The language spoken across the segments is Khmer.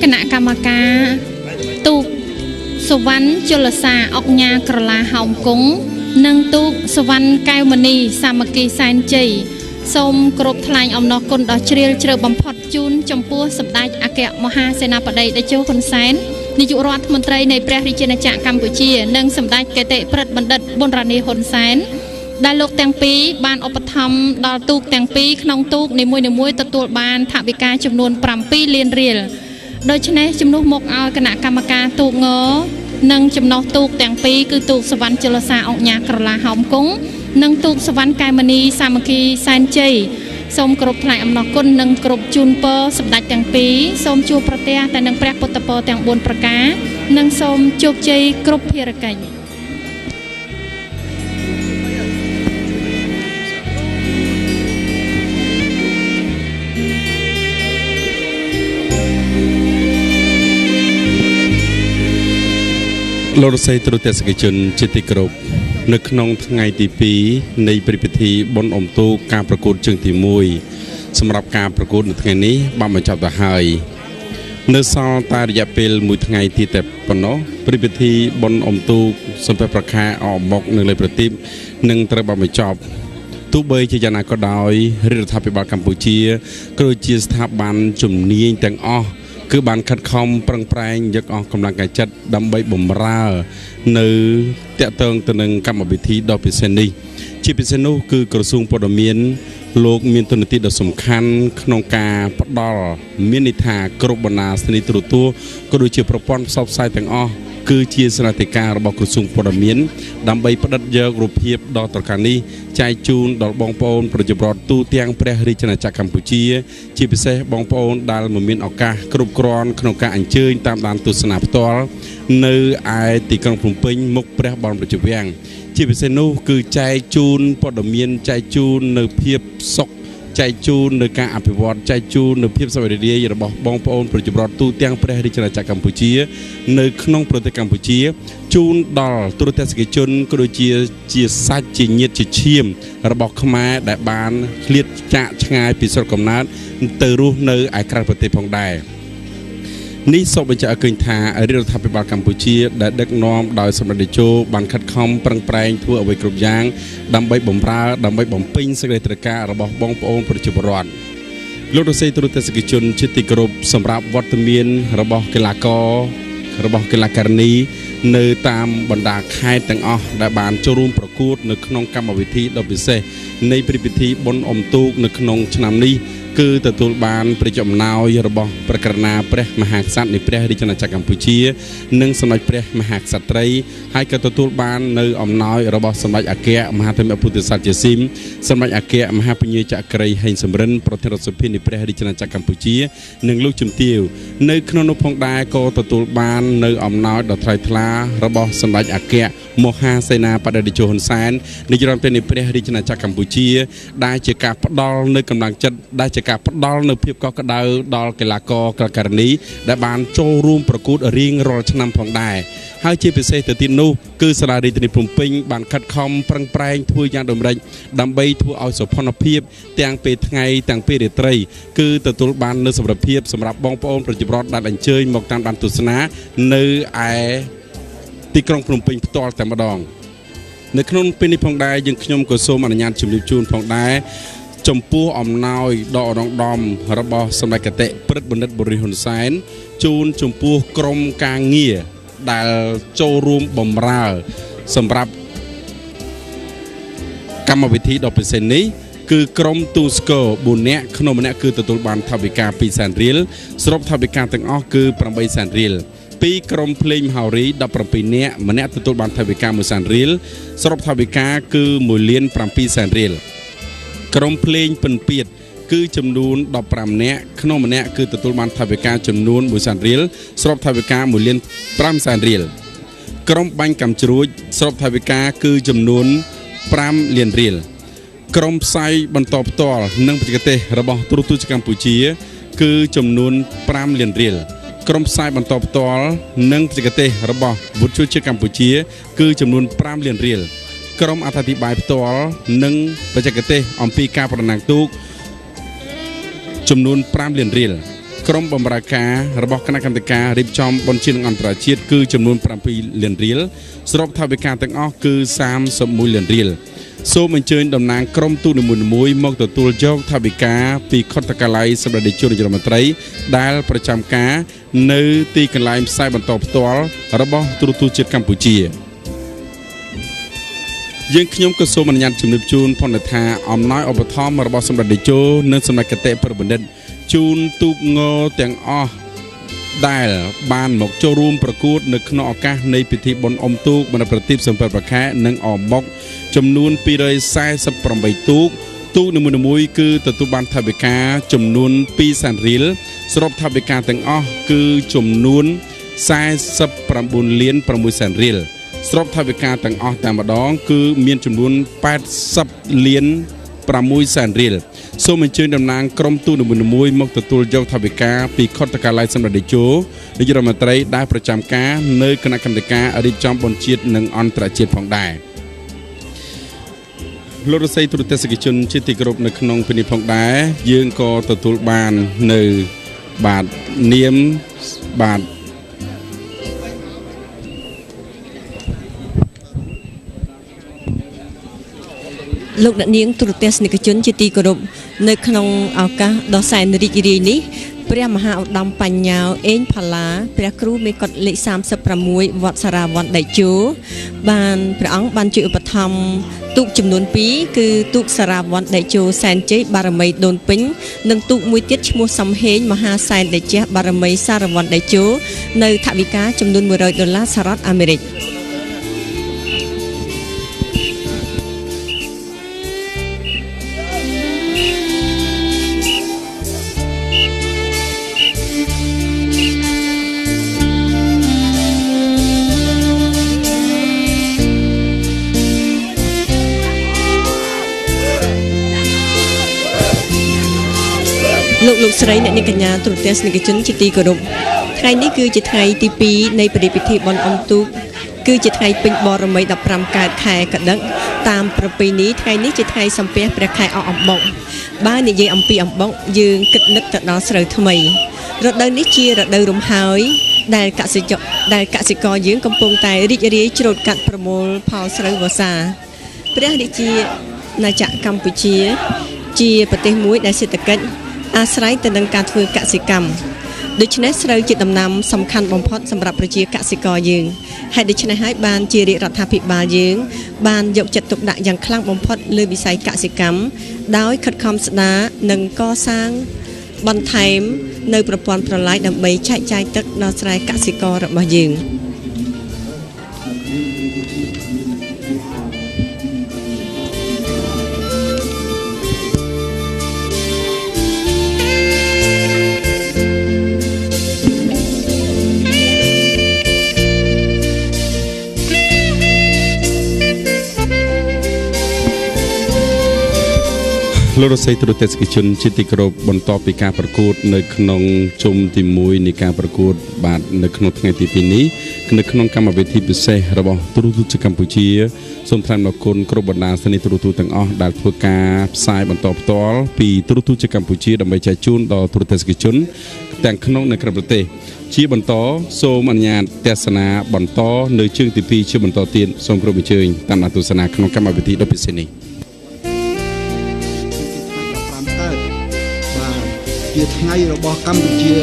គណៈកម្មការទូកសុវណ្ណជលសាអុកញ៉ាក្រឡាហោមគង់និងទូកសុវណ្ណកែវមនីសាមគ្គីសែនជ័យសូមគោរពថ្លែងអំណរគុណដ៏ជ្រាលជ្រៅបំផុតជូនចំពោះសម្ដេចអគ្គមហាសេនាបតីតេជោហ៊ុនសែននាយករដ្ឋមន្ត្រីនៃព្រះរាជាណាចក្រកម្ពុជានិងសម្ដេចគតិប្រិទ្ធបណ្ឌិតប៊ុនរ៉ានីហ៊ុនសែនដែលលោកទាំងពីរបានឧបត្ថម្ភដល់ទូកទាំងពីរក្នុងទូកនីមួយៗទទួលបានថវិកាចំនួន7 លានរៀលដូច្នេះជំនួសមកឲ្យគណៈកម្មការទូកងនិងចំណុះទូកទាំងពីរគឺទូកសុវណ្ណជលសាអុកញ៉ាក្រឡាហោមគង់និងទូកសុវណ្ណកែវមនីសាមគ្គីសែនជ័យសូមគោរពថ្លែងអំណរគុណនិងគោរពជូនពរសម្ដេចទាំងពីរសូមជួបប្រទះតែនឹងព្រះពុទ្ធពរទាំង4ប្រការនិងសូមជោគជ័យគ្រប់ភារកិច្ចលោករដ្ឋសីទូតទេសកិច្ចជនជាទីគោរពនៅក្នុងថ្ងៃទី2នៃព្រឹត្តិពិធីបុណ្យអុំទូកការប្រកួតជើងទី1សម្រាប់ការប្រកួតនៅថ្ងៃនេះបានបញ្ចប់ទៅហើយនៅសល់តែរយៈពេល1ថ្ងៃទៀតតែប៉ុណ្ណោះព្រឹត្តិពិធីបុណ្យអុំទូកសំពះប្រខាអមុកនៅលើប្រទីបនឹងត្រូវបានបញ្ចប់ទោះបីជាយ៉ាងណាក៏ដោយរដ្ឋាភិបាលកម្ពុជាក៏ជាស្ថាប័នជំនាញទាំងអស់គឺបានខិតខំប្រឹងប្រែងយកអស់កម្លាំងកាយចិត្តដើម្បីបម្រើនៅតាក់ទងទៅនឹងកម្មវិធីដ៏ពិសេសនេះជាពិសេសនោះគឺក្រសួងព័ត៌មានលោកមានតួនាទីដ៏សំខាន់ក្នុងការផ្ដល់មានន័យថាគ្រប់បណ្ដាស្ថានីយទូរទស្សន៍ក៏ដូចជាប្រព័ន្ធផ្សព្វផ្សាយទាំងអស់គឺជាស្នាដៃការរបស់ក្រសួងព័ត៌មានដើម្បីផ្ដិតយករូបភាពដ៏ត្រកាលនេះចែកជូនដល់បងប្អូនប្រជាពលរដ្ឋទូទាំងព្រះរាជាណាចក្រកម្ពុជាជាពិសេសបងប្អូនដែលមិនមានឱកាសគ្រប់គ្រាន់ក្នុងការអញ្ជើញតាមដានទស្សនាផ្ទាល់នៅឯទីក្រុងភ្នំពេញមុខព្រះបរមរាជវាំងជាពិសេសនោះគឺចែកជូនព័ត៌មានចែកជូននៅភាពសុខចែកជូននៅការអភិវឌ្ឍចែកជូននៅភាពសប្បាយរីករាយរបស់បងប្អូនប្រជាពលរដ្ឋទូទាំងព្រះរាជាណាចក្រកម្ពុជានៅក្នុងប្រទេសកម្ពុជាជូនដល់ទូរទស្សនិកជនក៏ដូចជាសាច់ជាញាតិជាឈាមរបស់ខ្មែរដែលបានឃ្លាតចាកឆ្ងាយពីស្រុកកំណើតទៅរស់នៅឯក្រៅប្រទេសផងដែរនេះសូមបញ្ជាក់ឲ្យឃើញថារដ្ឋាភិបាលកម្ពុជាដែលដឹកនាំដោយសម្ដេចតេជោបានខិតខំប្រឹងប្រែងធ្វើអ្វីគ្រប់យ៉ាងដើម្បីបម្រើដើម្បីបំពេញសេចក្តីត្រូវការរបស់បងប្អូនប្រជាពលរដ្ឋលោករដ្ឋសីទូរទស្សនិកជនជាទីគោរពសម្រាប់វត្តមានរបស់កីឡាកររបស់កីឡាការិនីនៅតាមបណ្ដាខេត្តទាំងអស់ដែលបានចូលរួមប្រកួតនៅក្នុងកម្មវិធីដ៏ពិសេសនៃព្រឹត្តិពិធីបុណ្យអុំទូកនៅក្នុងឆ្នាំនេះគឺទទួលបានព្រះអំណោយរបស់ព្រះករុណាព្រះមហាក្សត្រនៃព្រះរាជាណាចក្រកម្ពុជានិងសម្ដេចព្រះមហាក្សត្រីហើយក៏ទទួលបាននៅអំណោយរបស់សម្ដេចអគ្គមហាធិបតីពុទ្ធសាសនាជាស៊ីមសម្ដេចអគ្គមហាពញាចក្រីហេងសំរិនប្រធានរដ្ឋសភានៃព្រះរាជាណាចក្រកម្ពុជានិងលោកជំទាវនៅក្នុងនោះផងដែរក៏ទទួលបាននៅអំណោយដ៏ថ្លៃថ្លារបស់សម្ដេចអគ្គមហាសេនាបតីតេជោហ៊ុនសែននាយករដ្ឋមន្ត្រីនៃព្រះរាជាណាចក្រកម្ពុជាដែលជាការផ្ដល់នៅកម្លាំងចិត្តដែលជាការផ្ដល់នៅភាពកក់ក្ដៅដល់កីឡាករកីឡាការិនីដែលបានចូលរួមប្រកួតរៀងរាល់ឆ្នាំផងដែរហើយជាពិសេសទៅទៀតនោះគឺសាលារាជធានីភ្នំពេញបានខិតខំប្រឹងប្រែងធ្វើយ៉ាងដូចម្តេចដើម្បីធ្វើឲ្យសុខភាពទាំងពេលថ្ងៃទាំងពេលរាត្រីគឺទទួលបាននូវសុខភាពសម្រាប់បងប្អូនប្រជាពលរដ្ឋដែលអញ្ជើញមកតាមដានទស្សនានៅឯទីក្រុងភ្នំពេញផ្ទាល់តែម្ដងនៅក្នុងពេលនេះផងដែរយើងខ្ញុំក៏សូមអនុញ្ញាតជម្រាបជូនផងដែរចំពោះអំណោយដ៏ឧត្តមដំរបស់សម្ដេចគតិប្រិទ្ធបណ្ឌិតប៊ុនរ៉ានីហ៊ុនសែនជូនចំពោះក្រុមការងារដែលចូលរួមបម្រើសម្រាប់កម្មវិធីដ៏ពិសេសនេះគឺក្រុមទូស្គរ4នាក់ក្នុងម្នាក់គឺទទួលបានថវិកា2សែនរៀលសរុបថវិកាទាំងអស់គឺ8សែនរៀលពីក្រុមភ្លេងមហោរី17នាក់ម្នាក់ទទួលបានថវិកា1សែនរៀលសរុបថវិកាគឺ1លាន7សែនរៀលក្រុមភ្លេងពិណពាទ្យគឺចំនួន15នាក់ក្នុងម្នាក់គឺទទួលបានថវិកាចំនួន1សែនរៀលសរុបថវិកា1លាន5សែនរៀលក្រុមបាញ់កាំជ្រួចសរុបថវិកាគឺចំនួន5លានរៀលក្រុមផ្សាយបន្តផ្ទាល់និងបច្ចេកទេសរបស់ទូរទស្សន៍កម្ពុជាគឺចំនួន5លានរៀលក្រុមផ្សាយបន្តផ្ទាល់និងបច្ចេកទេសរបស់វិទ្យុជាតិកម្ពុជាគឺចំនួន5លានរៀលក្រុមអត្ថាធិប្បាយផ្ទាល់និងបច្ចេកទេសអំពីការប្រណាំងទូកចំនួន5លានរៀល ក្រុមបម្រើការរបស់គណៈកម្មការរៀបចំបុណ្យជាតិអន្តរជាតិគឺចំនួន7លានរៀលសរុបថវិកាទាំងអស់គឺ31លានរៀលសូមអញ្ជើញតំណាងក្រុមទូតនីមួយៗមកទទួលយកថវិកាពីខុទ្ទកាល័យសម្រាប់នាយករដ្ឋមន្ត្រីដែលប្រចាំការនៅទីកន្លែងផ្សាយបន្តផ្ទាល់របស់ទូរទស្សន៍ជាតិកម្ពុជាយើងខ្ញុំក៏សូមអនុញ្ញាតជំរាបជូនផងថាអំណោយឧបត្ថម្ភរបស់សម្ដេចតេជោនិងសម្ដេចគតិប្របណ្ឌិតជូនទូកងទាំងអស់ដែលបានមកចូលរួមប្រកួតនៅក្នុងឱកាសនៃពិធីបុណ្យអុំទូកបណ្ឌប្រទីបសំពើប្រខែនិងអមុកចំនួន248ទូកនីមួយៗគឺទទួលបានថវិកាចំនួន2សែនរៀលសរុបថវិកាទាំងអស់គឺចំនួន49លាន6សែនរៀលសរុបថវិកាទាំងអស់តែម្ដងគឺមានចំនួន80លាន6សែនរៀលសូមអញ្ជើញតំណាងក្រុមទូតនីមួយៗមកទទួលយកថវិកាពីខុទ្ទកាល័យសម្ដេចតេជោនាយករដ្ឋមន្ត្រីដែលប្រចាំការនៅគណៈកម្មការរៀបចំបុណ្យជាតិនិងអន្តរជាតិផងដែរលោករដ្ឋទូតទេសនិកជនជាទីគោរពនៅក្នុងពេលនេះផងដែរយើងក៏ទទួលបាននៅបាទនាមបាទលោកអ្នកនាងទូរទស្សនិកជនជាទីគោរពនៅក្នុងឱកាសដ៏សែនរីករាយនេះព្រះមហាឧត្តមបញ្ញោអេងផាឡាព្រះគ្រូមេកុដលេខ36វត្តសារាវ័នតេជោបានព្រះអង្គបានជួយឧបត្ថម្ភទូកចំនួន2គឺទូកសារាវ័នតេជោសែនជ័យបារមីដូនពេញនិងទូកមួយទៀតឈ្មោះសំហេងមហាសែនតេជះបារមីសារវ័នតេជោនៅថវិកាចំនួន$100សហរដ្ឋអាមេរិកលោកស្រីអ្នកនាងកញ្ញាទូរទស្សនិកជនជាទីគោរពថ្ងៃនេះគឺជាថ្ងៃទី2នៃពិធីបុណ្យអុំទូកគឺជាថ្ងៃពេញបរមី15កើតខែកដិកតាមប្រពៃណីថ្ងៃនេះជាថ្ងៃសំពះព្រះខែអកអំបុកបើនិយាយអំពីអំបុកយើងគិតនឹកទៅដល់ស្រូវថ្មីរដូវនេះជារដូវរំហើយដែលកសិករយើងកំពុងតែរីករាយច្រូតកាត់ប្រមូលផលស្រូវវស្សាព្រះរាជាណាចក្រកម្ពុជាជាប្រទេសមួយដែលសេដ្ឋកិច្ចអាស្រ័យទៅនឹងការធ្វើកសិកម្មដូច្នេះស្រូវជាដំណាំសំខាន់បំផុតសម្រាប់ប្រជាកសិករយើងហើយដូច្នេះហើយបានជារាជរដ្ឋាភិបាលយើងបានយកចិត្តទុកដាក់យ៉ាងខ្លាំងបំផុតលើវិស័យកសិកម្មដោយខិតខំស្ដារនិងកសាងបន្ថែមនៅប្រព័ន្ធប្រឡាយដើម្បីចែកចាយទឹកដល់ស្រែកសិកររបស់យើងលោករដ្ឋទូតទេសនិកជនជាទីគោរពបន្តពីការប្រកួតនៅក្នុងជុំទី1នៃការប្រកួតបាទនៅក្នុងថ្ងៃទី2នេះនៅក្នុងកម្មវិធីពិសេសរបស់ទូរទស្សន៍កម្ពុជាសូមថ្លែងអំណរគុណគ្រប់បណ្ដាស្ថានីយទូរទស្សន៍ទាំងអស់ដែលធ្វើការផ្សាយបន្តផ្ទាល់ពីទូរទស្សន៍កម្ពុជាដើម្បីចែកជូនដល់ទូរទស្សនិកជនទាំងក្នុងនិងក្រៅប្រទេសជាបន្តសូមអនុញ្ញាតទស្សនាបន្តនៅជើងទី2ជាបន្តទៀតសូមគោរពអញ្ជើញតាមដានទស្សនាក្នុងកម្មវិធីដ៏ពិសេសនេះជាថ្ងៃរបស់កម្ពុជា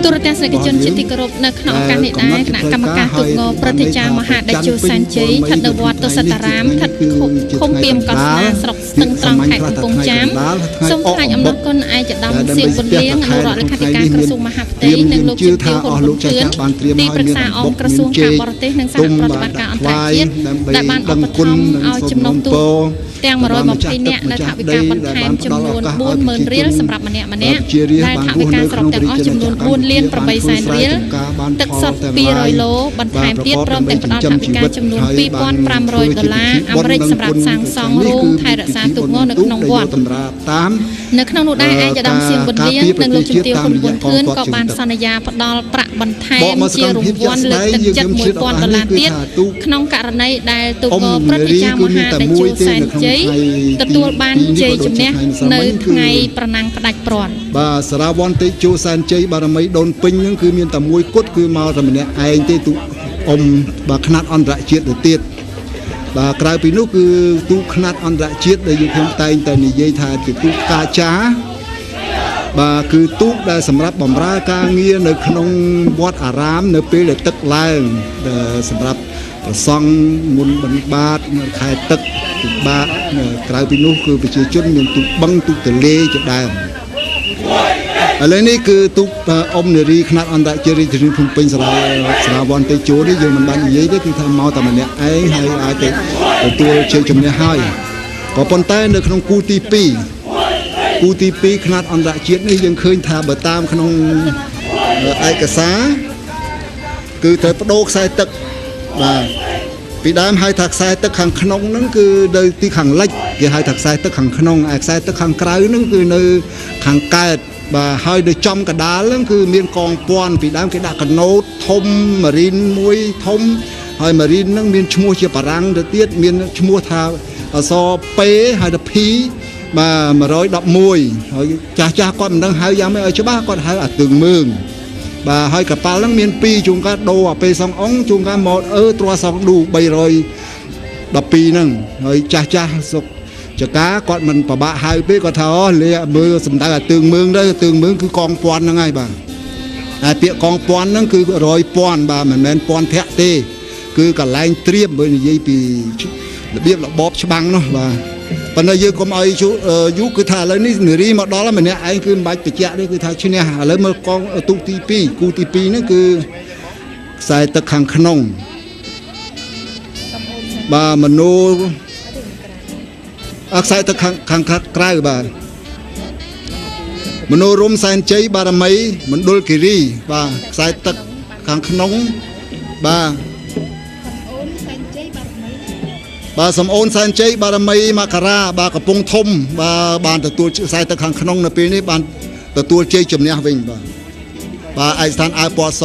ទូរទស្សនិកជនជាទីគោរពនៅក្នុងឱកាសនេះដែរគណៈកម្មការទូកងព្រឹទ្ធាចារ្យមហាតេជោសែនជ័យស្ថិតនៅវត្តទស្សតារាមស្ថិតឃុំពីមកស្នាស្រុកស្ទឹងត្រង់ខេត្តកំពង់ចាមសូមថ្លែងអំណរគុណឯកឧត្តមសៀងពន្លៀងអនុរដ្ឋលេខាធិការក្រសួងមហាផ្ទៃនិងលោកជាទីហ៊ុនហ៊ុនជឿនទីប្រឹក្សាអង្គក្រសួងការបរទេសនិងសហប្រតិបត្តិការអន្តរជាតិដែលបានឧបត្ថម្ភឲ្យចំណុះទូកទាំង120នាក់នៅថវិកាបន្ថែមចំនួន40000រៀលសម្រាប់ម្នាក់ដែលថវិកាសរុបទាំងអស់ចំនួន4លាន8សែនរៀលទឹកសុទ្ធ200ឡូបន្ថែមទៀតព្រមទាំងផ្ដល់ថវិកាចំនួន$2500អាមេ រិចសម្រាប់សាងសង់រោងថែរក្សាទុកងនៅក្នុងវត្តនៅក្នុងនោះដែរឯកឧត្តមសៀមប៊ុនលៀងនិងលោកជំទាវហ៊ុនប៊ុនខឿនក៏បានសន្យាផ្ដល់ប្រាក់បន្ថែមជារង្វាន់លើកទឹកចិត្ត$1000ទៀតក្នុងករណីដែលទូកព្រឹទ្ធាចារ្យមហាតេជោសែនជ័យទទួលបានជ័យជំនះនៅថ្ងៃប្រណាំងផ្ដាច់ព្រាត់បាទសារវ័នតេជោសែនជ័យបារមីដូនពេញហ្នឹងគឺមានតែមួយគត់គឺមកតែម្នាក់ឯងទេទូបាទខ្នាតអន្តរជាតិទៅទៀតបាទក្រៅពីនោះគឺទូកខ្នាតអន្តរជាតិដែលយើងខ្ញុំតែងតែនិយាយថាជាទូកកាចាបាទគឺទូកដែលសម្រាប់បម្រើការងារនៅក្នុងវត្តអារាមនៅពេលដែលទឹកឡើងសម្រាប់ប្រសង់មុនបិណ្ឌបាតនៅខែទឹកពិបាកក្រៅពីនោះគឺប្រជាជនមានទូកបឹងទូកទលេជាដើមឥឡូវនេះគឺទូកអ៊ំនារីខ្នាតអន្តរជាតិរាជធានីភ្នំពេញសារវ័នតេជោនេះយើងមិនបាននិយាយទេគឺថាមកតែម្នាក់ឯងហើយអាចទៅទទួលជ័យជំនះហើយក៏ប៉ុន្តែនៅក្នុងគូទី2ខ្នាតអន្តរជាតិនេះយើងឃើញថាបើតាមក្នុងឯកសារគឺត្រូវបដូរខ្សែទឹកបាទពីដើមហៅថាខ្សែទឹកខាងក្នុងហ្នឹងគឺនៅទីខាងលិចគេហៅថាខ្សែទឹកខាងក្នុងឯខ្សែទឹកខាងក្រៅហ្នឹងគឺនៅខាងកើតបាទហើយនៅចំកដាលហ្នឹងគឺមានកងពាន់ពីដើមគេដាក់កណូតធំម៉ារីនមួយធំហើយម៉ារីនហ្នឹងមានឈ្មោះជាបារាំងទៅទៀតមានឈ្មោះថាអក្សរ P ហើយថា P បាទ111ហើយចាស់គាត់មិនដឹងហៅយ៉ាងម៉េចឲ្យច្បាស់គាត់ហៅអាទើងមើងបាទហើយកប៉ាល់ហ្នឹងមាន2ជួនកាលដូរអាពេលសងអងជួនកាលម៉ូតទ្រាសងឌូ312ហ្នឹងហើយចាស់សុកចកាគាត់មិនប្របាក់ហៅពេកគាត់ថាអូលាមើលសំដៅអាទើងមើងទៅទើងមើងគឺកងពាន់ហ្នឹងហើយបាទហើយពាក្យកងពាន់ហ្នឹងគឺ100ពាន់បាទមិនមែនពាន់ធាក់ទេគឺកន្លែងត្រៀមបើនិយាយពីរបៀបរបបច្បាំងនោះបាទប៉ុន្តែយើងកុំឲ្យយូរគឺថាឥឡូវនេះនារីមកដល់ម្នាក់ឯងគឺមិនបាច់បញ្ជាក់ទេគឺថាឈ្នះឥឡូវមើលកងទូកទី2គូទី2ហ្នឹងគឺខ្សែទឹកខាងក្នុងបាទមនោខ្សែទឹកខាងក្រៅបាទមនោរមសែនជ័យបារមីមណ្ឌលគិរីបាទខ្សែទឹកខាងក្នុងបាទបាទសំអូនសែនជ័យបារមីមករាបាទកំពង់ធំបាទបានទទួលខ្សែទឹកខាងក្នុងនៅពេលនេះបានទទួលជ័យជំនះវិញបាទឯកស្ថានអើពណ៌ស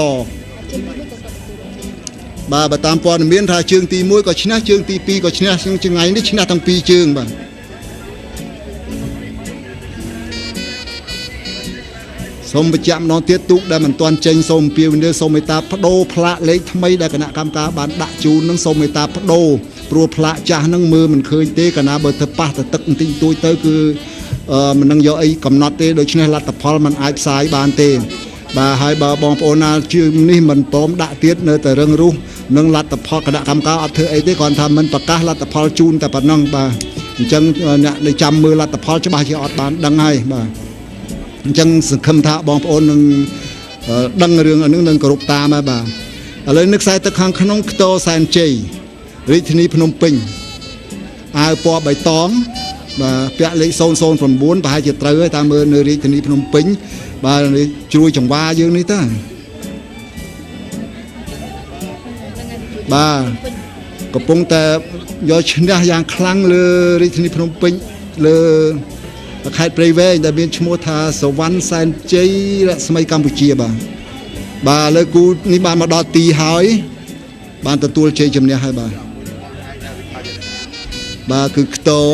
បាទបើតាមព័ត៌មានថាជើងទី1ក៏ឈ្នះជើងទី2ក៏ឈ្នះថ្ងៃនេះឈ្នះទាំង2ជើងបាទសូមបញ្ជាក់ម្ដងទៀតទូកដែលមិនទាន់ចេញសូមអំពាវនាវសូមមេត្តាបដូរផ្លាកលេខថ្មីដែលគណៈកម្មការបានដាក់ជូននឹងសូមមេត្តាបដូរព្រោះផ្លាកចាស់ហ្នឹងមើលមិនឃើញទេកាលណាបើទៅប៉ះទៅទឹកបន្តិចតួចទៅគឺមិននឹងយកអីកំណត់ទេដូច្នេះលទ្ធផលมันអាចផ្សាយបានទេបាទហើយបើបងប្អូនណាជឿនេះមិនព្រមដាក់ទៀតនៅតែរឹងរូសនឹងលទ្ធផលគណៈកម្មការអត់ធ្វើអីទេគ្រាន់ថាមិនប្រកាសលទ្ធផលជូនតែប៉ុណ្ណឹងបាទអញ្ចឹងអ្នកដែលចាំមើលលទ្ធផលច្បាស់ជាអត់បានដឹងហើយបាទអញ្ចឹងសង្ឃឹមថាបងប្អូននឹងដឹងរឿងអានឹងនឹងគោរពតាមហើយបាទឥឡូវនឹកខ្សែទឹកខាងក្នុងខ្ទរសែនជ័យរាជធានីភ្នំពេញអាវពណ៌បៃតងបាទពាក់លេខ009ប្រហែលជាត្រូវហើយតាមមើលនៅរាជធានីភ្នំពេញបាទជ្រួយចង្វាយើងនេះតើបាទកំពុងតែយកឈ្នះយ៉ាងខ្លាំងលើរាជធានីភ្នំពេញលើខេត្តព្រៃវែងដែលមានឈ្មោះថាសវណ្ណសែនជ័យរស្មីកម្ពុជាបាទលើគូនេះបានមកដល់ទីហើយបានទទួលជ័យជំនះហើយបាទគឺខ្ទរ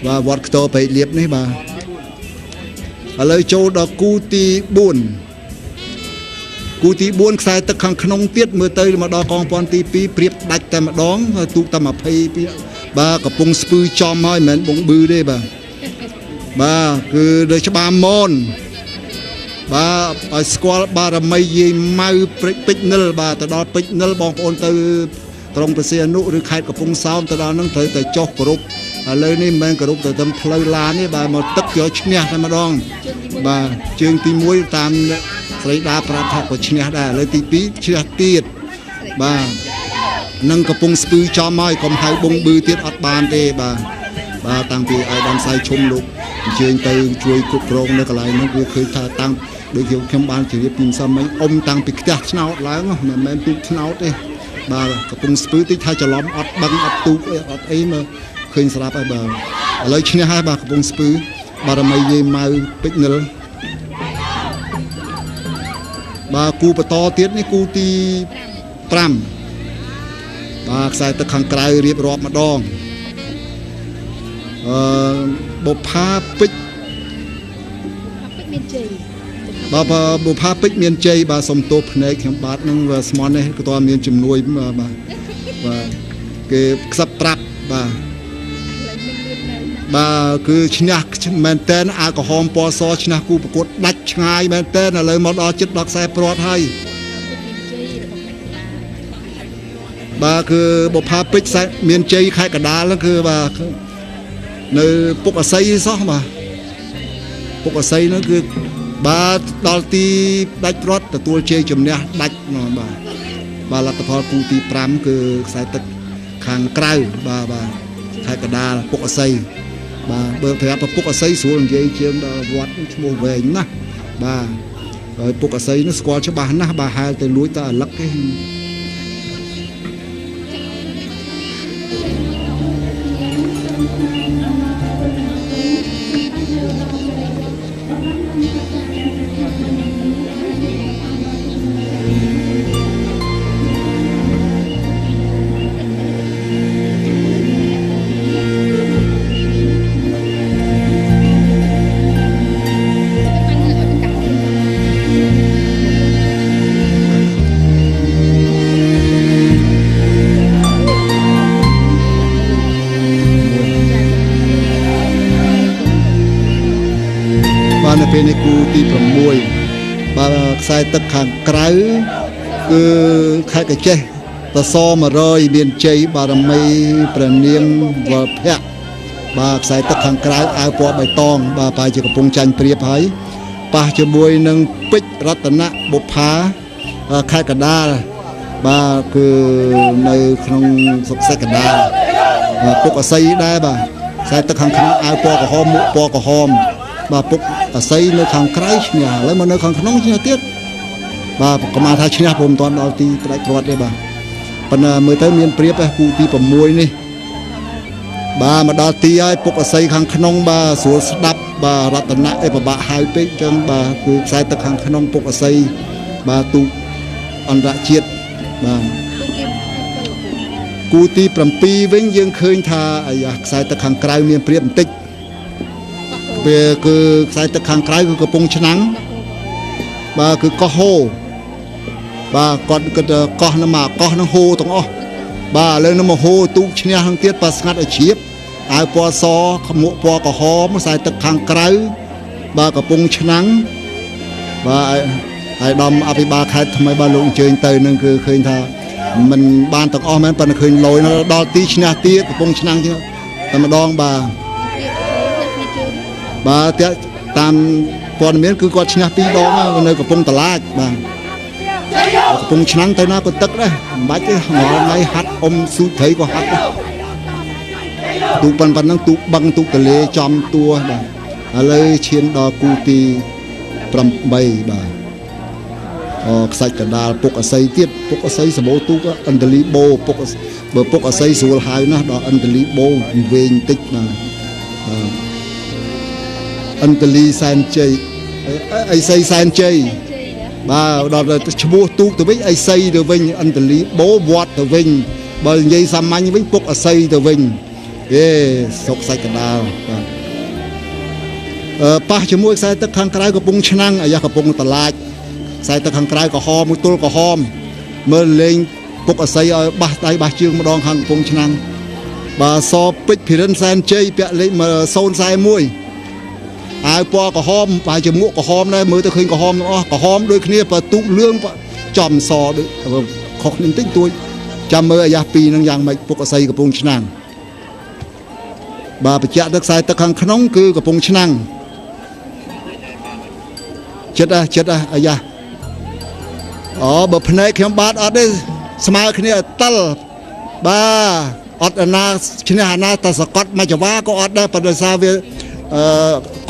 បាទវត្តខ្ទរព្រៃលៀបនេះបាទឥឡូវចូលដល់គូទី4ខ្សែទឹកខាងក្នុងទៀតមើលទៅមកដល់កងពាន់ទី2ព្រៀបដាច់តែម្ដងហើយទូកតែ20បាទកំពុងស្ពឺចំហើយមិនមែនបងប៊ឺទេបាទគឺលើច្បាមមនបាទឲ្យស្គាល់បារមីយាយម៉ៅពេជ្រនិលបាទទៅដល់ពេជ្រនិលបងប្អូនទៅក្រុងព្រះសីហនុឬខេត្តកំពង់សោមទៅដល់ហ្នឹងត្រូវតែចុះគោរពឥឡូវនេះមិនមែនគោរពទៅតាមផ្លូវឡានទេបាទមកទឹកយកឈ្នះតែម្ដងបាទជើងទី1តាមស្រីដាប្រាប់ថាក៏ឈ្នះដែរឥឡូវទី2ឈ្នះទៀតបាទនឹងកំពុងស្ពឺចំហើយកុំហៅបងប៊ឺទៀតអត់បានទេបាទតាំងពីឲ្យដំស័យឈុំលោកអញ្ជើញទៅជួយគ្រប់គ្រងនៅកន្លែងនោះគឺឃើញថាតាំងដូចខ្ញុំបានជម្រាបពីម្សិលមិញអ៊ំតាំងពីផ្ទះឆ្នោតឡើងមិនមែនទូកឆ្នោតទេ បាទកំពុងស្ពឺតិចថាច្រឡំអត់បឹងអត់ទូកអត់អីមើលឃើញស្រាប់ហើយបាទឥឡូវឈ្នះហើយបាទកំពុងស្ពឺបារមីយាយម៉ៅពេជ្រនិលបាទគូបន្តទៀតនេះគូទី5បាទខ្សែទឹកខាងក្រៅរៀបរាប់ម្ដងបុប្ផាពេជ្រមានជ័យបាទបុប្ផាពេជ្រមានជ័យបាទសុំទោសភ្នែកខ្ញុំបាទនឹងស្មន់នេះក៏តើមានជំនួយបាទគេខ្សឹបប្រាប់បាទគឺឈ្នះមែនតែនអាក្រហមពណ៌សឈ្នះគូប្រកួតដាច់ឆ្ងាយមែនតែនឥឡូវមកដល់ចិត្តដល់ខ្សែព្រាត់ហើយបាទគឺបុប្ផាពេជ្រមានជ័យខេត្តកណ្ដាលហ្នឹងគឺបាទនៅពុកអស័យសោះបាទពុកអស័យហ្នឹងគឺបាទដល់ទីដាច់ព្រាត់ទទួលជ័យជំនះដាច់បាទលទ្ធផលគូទី5គឺខ្សែទឹកខាងក្រៅបាទខេត្តកណ្ដាលពុកអស័យបាទបើប្រាប់ពុកអស័យស្រួលនិយាយជាងដល់វត្តឈ្មោះវែងណាស់បាទហើយពុកអស័យនោះស្គាល់ច្បាស់ណាស់បាទហាលទៅលួចទៅអាលឹកទេនៅពេលនេះគូទី6បាទខ្សែទឹកខាងក្រៅគឺខេត្តកញ្ចេះតស100មានជ័យបារមីព្រះនាងវលភ័ក្របាទខ្សែទឹកខាងក្រៅអាវពណ៌បៃតងបាទប្រហែលជាកំពុងចាញ់ព្រៀបហើយប៉ះជាមួយនឹងពេជ្ររតនៈបុប្ផាខេត្តកណ្ដាលបាទគឺនៅក្នុងសុខសេកណ្ដាលពុកអស័យដែរបាទខ្សែទឹកខាងក្នុងអាវពណ៌ក្រហមមុខពណ៌ក្រហមបាទពុកអស័យនៅខាងក្រៅឈ្នះឥឡូវមកនៅខាងក្នុងឈ្នះទៀតបាទកម្មាថាឈ្នះពុំមិនទាន់ដល់ទីផ្ដាច់ព្រាត់ទេបាទប៉ុន្តែមើលទៅមានព្រៀបគូទី6នេះបាទមកដល់ទីហើយពុកអស័យខាងក្នុងបាទស្រួលស្ដាប់បាទរតនៈពិបាកហៅពេកអញ្ចឹងបាទគឺខ្សែទឹកខាងក្នុងពុកអស័យបាទទូកអន្តរជាតិបាទគូទី7វិញយើងឃើញថាអាយ៉ាខ្សែទឹកខាងក្រៅមានព្រៀបបន្តិចវាគឺខ្សែទឹកខាងក្រៅគឺកំពង់ឆ្នាំងបាទគឺកោះហូបាទគាត់គិតកោះនឹងមកកោះនឹងហូទាំងអស់បាទឥឡូវនឹងមកហូទូកឈ្នះហ្នឹងទៀតបាទស្ងាត់ឲ្យជ្រាបអាវពណ៌សខ្មុកពណ៌ក្រហមខ្សែទឹកខាងក្រៅបាទកំពង់ឆ្នាំងបាទហើយដំអភិបាលខេត្តថ្មីបាទលោកអញ្ជើញទៅនឹងគឺឃើញថាมันបានទាំងអស់មែនប៉ុន្តែឃើញលយដល់ទីឈ្នះទៀតកំពង់ឆ្នាំងទៀតតែម្ដងបាទតាមព័ត៌មានគឺគាត់ឈ្នះ2ដងនៅកំពង់តឡាចបាទកំពង់ឆ្នាំងទៅណាក៏ទឹកដែរមិនបាច់ទេងល់ថ្ងៃហាត់អ៊ំស៊ូត្រីក៏ហាត់ដែរទូកប៉ុណ្ណឹងទូកបឹងទូកទលេចំតួបាទឥឡូវឈានដល់គូទី8បាទខ្សាច់កណ្ដាលពុកអស័យទៀតពុកអស័យសម្បូរទូកអិនតលីបូពុកបើពុកអស័យស្រួលហៅណាស់ដល់អិនតលីបូវែងតិចបាទអិនតលីសែនជ័យអីស័យសែនជ័យបាទដល់ឈ្មោះទូកទៅវិញអីស័យទៅវិញអិនតលីបូវត្តទៅវិញបើនិយាយសាមញ្ញវិញពុកអស័យទៅវិញសុកសាច់កណ្ដាលបាទប៉ះជាមួយខ្សែទឹកខាងក្រៅកំពង់ឆ្នាំងអាយ៉ាកំពង់តឡាចខ្សែទឹកខាងក្រៅក្រហមមួយទល់ក្រហមមើលលេងពុកអស័យឲ្យបាសដៃបាសជើងម្ដងខាងកំពង់ឆ្នាំងបាទសពេជ្រភិរិនសែនជ័យពាក់លេខ041អាវពណ៌ក្រហមប្រហែលជាមួកក្រហមដែរមើលទៅឃើញក្រហមទាំងអស់ក្រហមដូចគ្នាបើទូកលឿងចំសដូចខុសគ្នាបន្តិចតួចចាំមើលអាយ៉ា2ហ្នឹងយ៉ាងម៉េចពុកអស័យកំពង់ឆ្នាំងបាទបញ្ជាក់ទឹកខ្សែទឹកខាងក្នុងគឺកំពង់ឆ្នាំងចិត្តអាយ៉ាបើភ្នែកខ្ញុំបាទអត់ទេស្មើគ្នាតលបាទអត់អាណាឈ្នះអាណាតែសកត់មកចវាក៏អត់ដែរប៉ុន្តែសារវា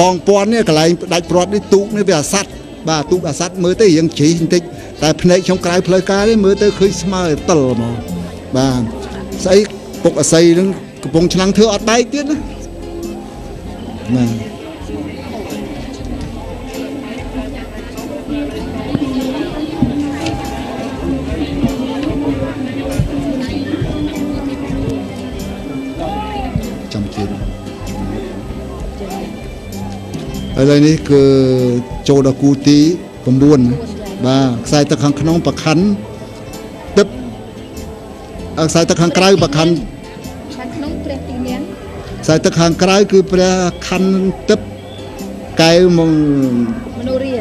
កងពាន់នេះកន្លែងដាច់ព្រាត់នេះទូកនេះវាអាស័ត បាទទូកអាស័តមើលទៅរៀងជ្រីបន្តិចតែភ្នែកខ្ញុំក្រៅផ្លូវការនេះមើលទៅឃើញស្មើតិលហ្មងបាទស្អីពុកអាស័យនឹងកំពុងឆ្នាំងធ្វើអត់បែកទៀតណាបាទចាំជឿឥឡូវនេះគឺចូលដល់គូទី9បាទខ្សែទឹកខាងក្នុងប្រខ័ណ្ឌទឹកខ្សែទឹកខាងក្រៅប្រខ័ណ្ឌខាងក្នុងព្រះទីនាងខ្សែទឹកខាងក្រៅគឺព្រះខ័ណ្ឌទឹកកែវ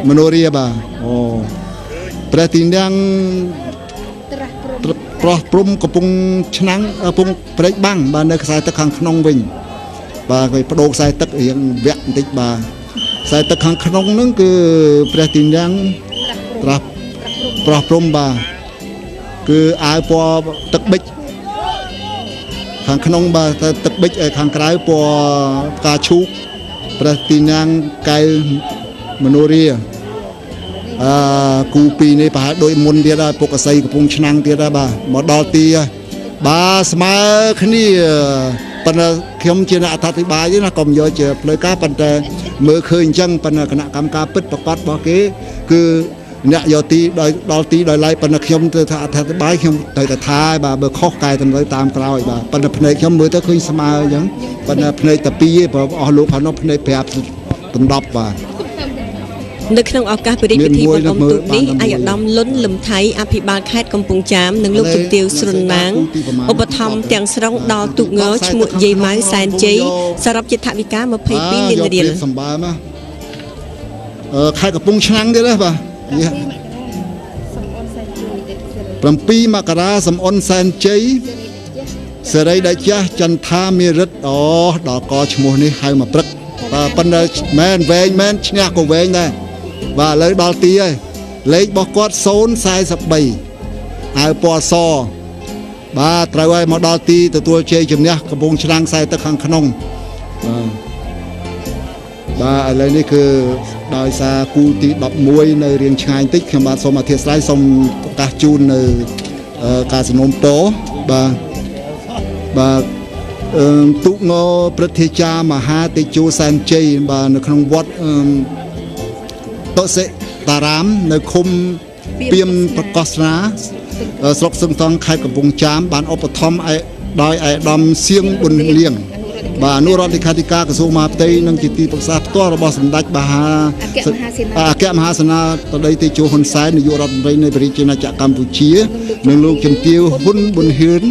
មនោរាបាទអូព្រះទីនាងប្រោះព្រំកំពុងឆ្នាំងកំពុងព្រែកបាំងបាទនៅខ្សែទឹកខាងក្នុងវិញបាទគេបដូរខ្សែទឹករៀងវាក់បន្តិចបាទខ្សែទឹកខាងក្នុងហ្នឹងគឺព្រះទីនាងប្រោះព្រំបាទគឺអាវពណ៌ទឹកប៊ិចខាងក្នុងបាទទឹកប៊ិចឯខាងក្រៅពណ៌ផ្កាឈូកព្រះទីនាងកែវមនោរាគូពីរនេះប្រហែលដូចមុនទៀតហើយពុកអស័យកំពុងឆ្នាំងទៀតហើយបាទមកដល់ទីបាទស្មើគ្នាប៉ុន្តែខ្ញុំជាអ្នកអធិប្បាយទេណាកុំយកជាផ្លូវការប៉ុន្តែមើលឃើញអញ្ចឹងប៉ុន្តែគណៈកម្មការពិតប្រកបរបស់គេគឺអ្នកយកទីដល់ទីដោយឡែកប៉ុន្តែខ្ញុំទៅថាអធិប្បាយខ្ញុំត្រូវតែថាបាទបើខុសកែតម្រូវតាមក្រោយបាទប៉ុន្តែភ្នែកខ្ញុំមើលទៅឃើញស្មើអញ្ចឹងប៉ុន្តែភ្នែកតែពីរឯងអស់លោកផានោះភ្នែកប្រាប់ដណ្ដប់បាទនៅក្នុងឱកាសពិធីបុណ្យអុំទូកនេះអាយដាមលុនលំថៃអភិបាលខេត្តកំពង់ចាមនិងលោកជំទាវស្រុនណាងឧបត្ថម្ភទាំងស្រុងដល់ទូកងឈ្មោះយាយម៉ៅសែនជ័យសរុបជាថវិកា22លានរៀលសម្បើមខេត្តកំពង់ឆ្នាំងទៀតណាបាទ7មករាសំអនសែនជ័យសេរីដេជះចន្ទថាមេរិទ្ធដល់កឈ្មោះនេះហៅមកព្រឹកបាទប៉ុន្តែមែនវែងមែនឈ្នះក៏វែងដែរបាទឥឡូវដល់ទីហើយលេខរបស់គាត់043អាវពណ៌សបាទត្រូវហើយមកដល់ទីទទួលជ័យជំនះកំពង់ឆ្នាំងខ្សែទឹកខាងក្នុងបាទឥឡូវនេះគឺដោយសារគូទី11នៅរៀងឆ្ងាយបន្តិចខ្ញុំបាទសូមអធិស្ឋានសូមប្រកាសជូននៅការសំណូមពរបាទទូកងព្រឹទ្ធាចារ្យមហាតេជោសែនជ័យបាទនៅក្នុងវត្តតុសិតារាមនៅឃុំពីមប្រកសនាស្រុកសឹងតង់ខេត្តកំពង់ចាមបានឧបត្ថម្ភដោយឯកឧត្តមសៀងប៊ុនលៀងបាទអនុរដ្ឋលេខាធិការក្រសួងមហាផ្ទៃនិងជាទីប្រឹក្សាផ្ទាល់របស់សម្ដេចមហាអគ្គមហាសេនាបតីតេជោហ៊ុនសែននាយករដ្ឋមន្ត្រីនៃប្រជាជាតិកម្ពុជានិងលោកជំទាវហ៊ុនប៊ុនហឿន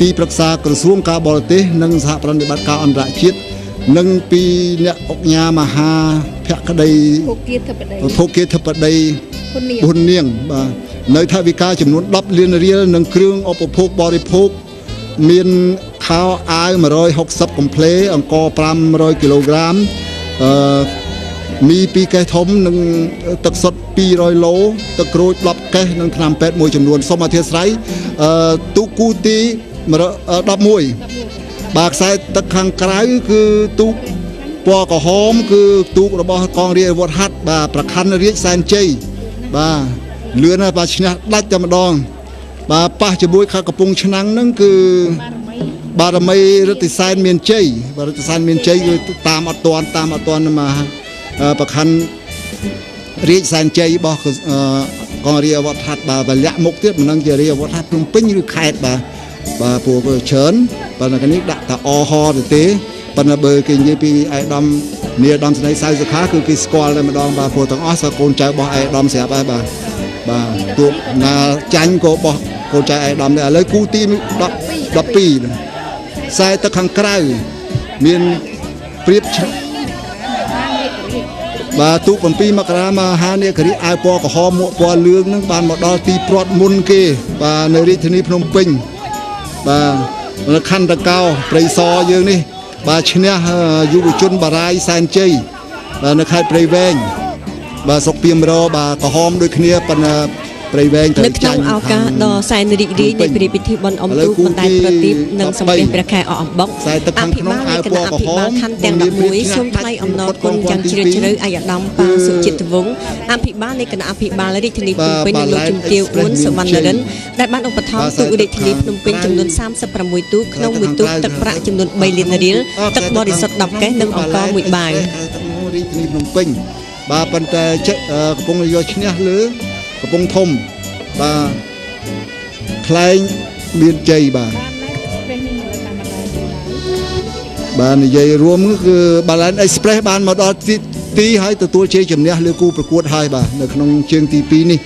ទីប្រឹក្សាក្រសួងការបរទេសនិងសហប្រតិបត្តិការអន្តរជាតិនិងពីអ្នកអង្គញាមហាភក្តីភោគាធិបតីហ៊ុននាងបាទនៅថវិកាចំនួន10លានរៀលនិងគ្រឿងឧបភោគបរិភោគមានខោអាវ160កំភ្លេអង្គរ500គីឡូក្រាមមី2កេសធំនិងទឹកសុទ្ធ200ឡូទឹកក្រូច10កេសនិងថ្នាំពេទ្យមួយចំនួនសូមអធិស្ឋានទូកគូទី11បាទខ្សែទឹកខាងក្រៅគឺទូកពណ៌ក្រហមគឺទូករបស់កងរាជអាវុធហត្ថបាទប្រខ័ណ្ឌរាជសែនជ័យបាទលឿនណាស់បាទឈ្នះដាច់តែម្ដងបាទប៉ះជាមួយខេត្តកំពង់ឆ្នាំងហ្នឹងគឺបារមីរដ្ឋសែនមានជ័យបាទរដ្ឋសែនមានជ័យគឺតាមអត់តាន់មកប្រខ័ណ្ឌរាជសែនជ័យរបស់កងរាជអាវុធហត្ថបាទលាក់មុខទៀតមិនដឹងជារាជអាវុធហត្ថភ្នំពេញឬខេត្តបាទពួកច្រើនប៉ុន្តែនេះដាក់តែអហទៅទេប៉ុន្តែបើគេនិយាយពីឯកឧត្តមនាយឧត្តមស្នេហ៍សៅសុខាគឺគេស្គាល់តែម្ដងបាទព្រោះទាំងអស់សកូនចៅរបស់ឯកឧត្តមស្រាប់ហើយបាទទូកណាចាញ់ក៏របស់កូនចៅឯកឧត្តមដែរឥឡូវគូទី12ខ្សែទឹកខាងក្រៅមានព្រៀបបាទទូក7មករាមហានាគរិអាវពណ៌ក្រហមមួកពណ៌លឿងនឹងបានមកដល់ទីព្រាត់មុនគេបាទនៅរាជធានីភ្នំពេញបាទនៅខណ្ឌតកោព្រៃសរយើងនេះបាទឈ្នះយុវជនបារាយសែនជ័យបាទនៅខេត្តព្រៃវែងបាទស្រុកពីមរបាទក្រហមដូចគ្នាប៉ុន្តែ ព្រៃវែង នៅក្នុងឱកាសដ៏សែនរីករាយនៃព្រះពិធីបុណ្យអុំទូកបណ្ដែតប្រទីបនិងសំពះព្រះខែអកអំបុកអភិបាលនៃគណៈអភិបាលខណ្ឌទាំង11សូមថ្លែងអំណរគុណយ៉ាងជ្រាលជ្រៅអាយដាមប៉ាសុជាតិវង្សអភិបាលនៃគណៈអភិបាលរាជធានីភ្នំពេញនិងលោកជំទាវអ៊ួនសវណ្ណរិនដែលបានឧបត្ថម្ភទូករាជធានីភ្នំពេញចំនួន36ទូកក្នុងមួយទូកទឹកប្រាក់ចំនួន3លានរៀលទឹកបរិសុទ្ធ10កេសនិងអង្ករ1បាវរាជធានីភ្នំពេញបាទប៉ុន្តែកំពុងយកឈ្នះលើកំពុងធំបាទខ្លែងមានជ័យបាទនិយាយរួមគឺ Balance Express បានមកដល់ទីហើយទទួលជ័យជំនះលើគូប្រកួតហើយបាទនៅក្នុងជើងទី2នេះ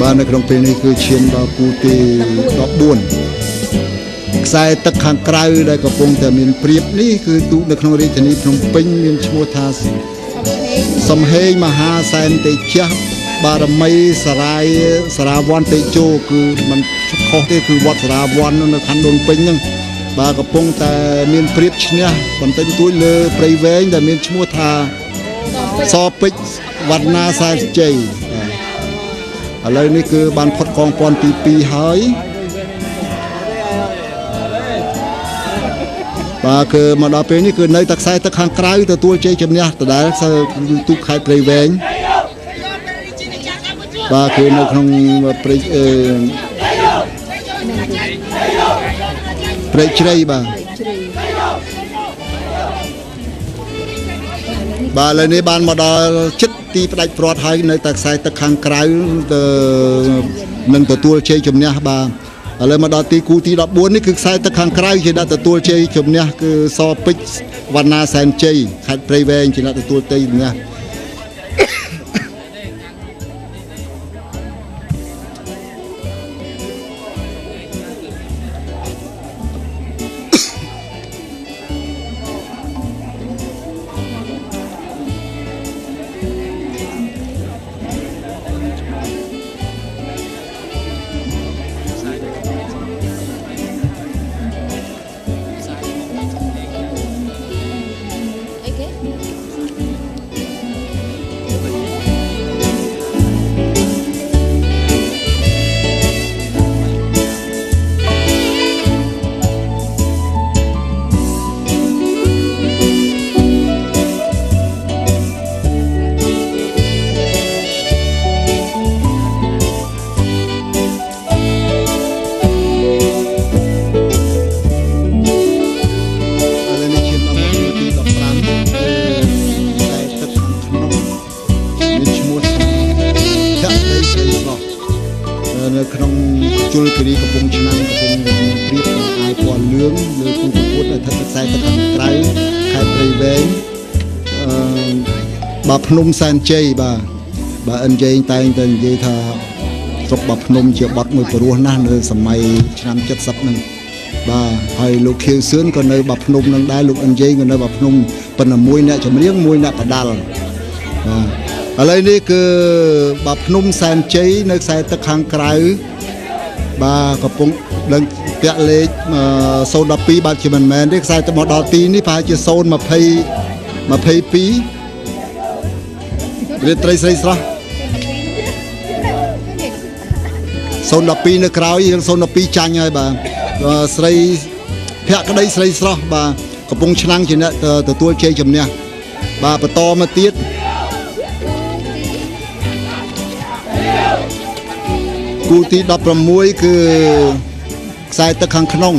បាទនៅក្នុងពេលនេះគឺឈានដល់គូទី14ខ្សែទឹកខាងក្រៅដែលកំពុងតែមានព្រៀបនេះគឺទូកនៅក្នុងរាជធានីភ្នំពេញមានឈ្មោះថាសំហេងមហាសែនតេជៈបារមីសារាវ័នតេជោគឺมันខុសទេគឺវត្តសារាវ័ននៅខណ្ឌដូនពេញហ្នឹងបាទកំពុងតែមានព្រៀបឈ្នះបន្តិចតួចលើព្រៃវែងដែលមានឈ្មោះថាសពេជ្រវណ្ណាសាជ័យឥឡូវនេះគឺបានផុតកងពាន់ទី2ហើយបាទគឺមកដល់ពេលនេះគឺនៅតែខ្សែទឹកខាងក្រៅទទួលជ័យជំនះដដែលទូកខេត្តព្រៃវែងបាទគឺនៅក្នុងព្រៃជ្រៃបាទបាទឥឡូវនេះបានមកដល់ចិត្តទីផ្ដាច់ព្រាត់ហើយនៅតែខ្សែទឹកខាងក្រៅនឹងទទួលជ័យជំនះបាទឥឡូវមកដល់ទីគូទី14នេះគឺខ្សែទឹកខាងក្រៅជាអ្នកទទួលជ័យជំនះគឺសពេជ្រវណ្ណាសែនជ័យខេត្តព្រៃវែងជាអ្នកទទួលជ័យជំនះនៅក្នុងជលគិរីកំពង់ឆ្នាំងកំពុងព្រៀបអាយពណ៌លឿងលើគូប្រកួតនៅទឹកខ្សែទឹកខាងក្រៅខេត្តព្រៃវែងបាទភ្នំសែនជ័យបាទអិនជ័យតែងតែនិយាយថាស្រុកបាភ្នំជាបត់មួយព្រោះណាស់នៅសម័យឆ្នាំ70ហ្នឹងបាទហើយលោកខៀវសឿនក៏នៅបាភ្នំនឹងដែរលោកអិនជ័យក៏នៅបាភ្នំប៉ុន្តែមួយអ្នកចម្រៀងមួយអ្នកបដាល់បាទឥឡូវនេះគឺបាភ្នំសែនជ័យនៅខ្សែទឹកខាងក្រៅបាទកំពុងឡើងពាក់លេខ012បាទជាមិនមែនទេខ្សែទឹកមកដល់ទីនេះប្រហែលជា022រាត្រីស្រីស្រស់012នៅក្រោយរឿង012ចាញ់ហើយបាទស្រីភក្តីស្រីស្រស់បាទកំពុងឆ្នាំងជាអ្នកទទួលជ័យជំនះបាទបន្តមកទៀតគូទី16គឺខ្សែទឹកខាងក្នុង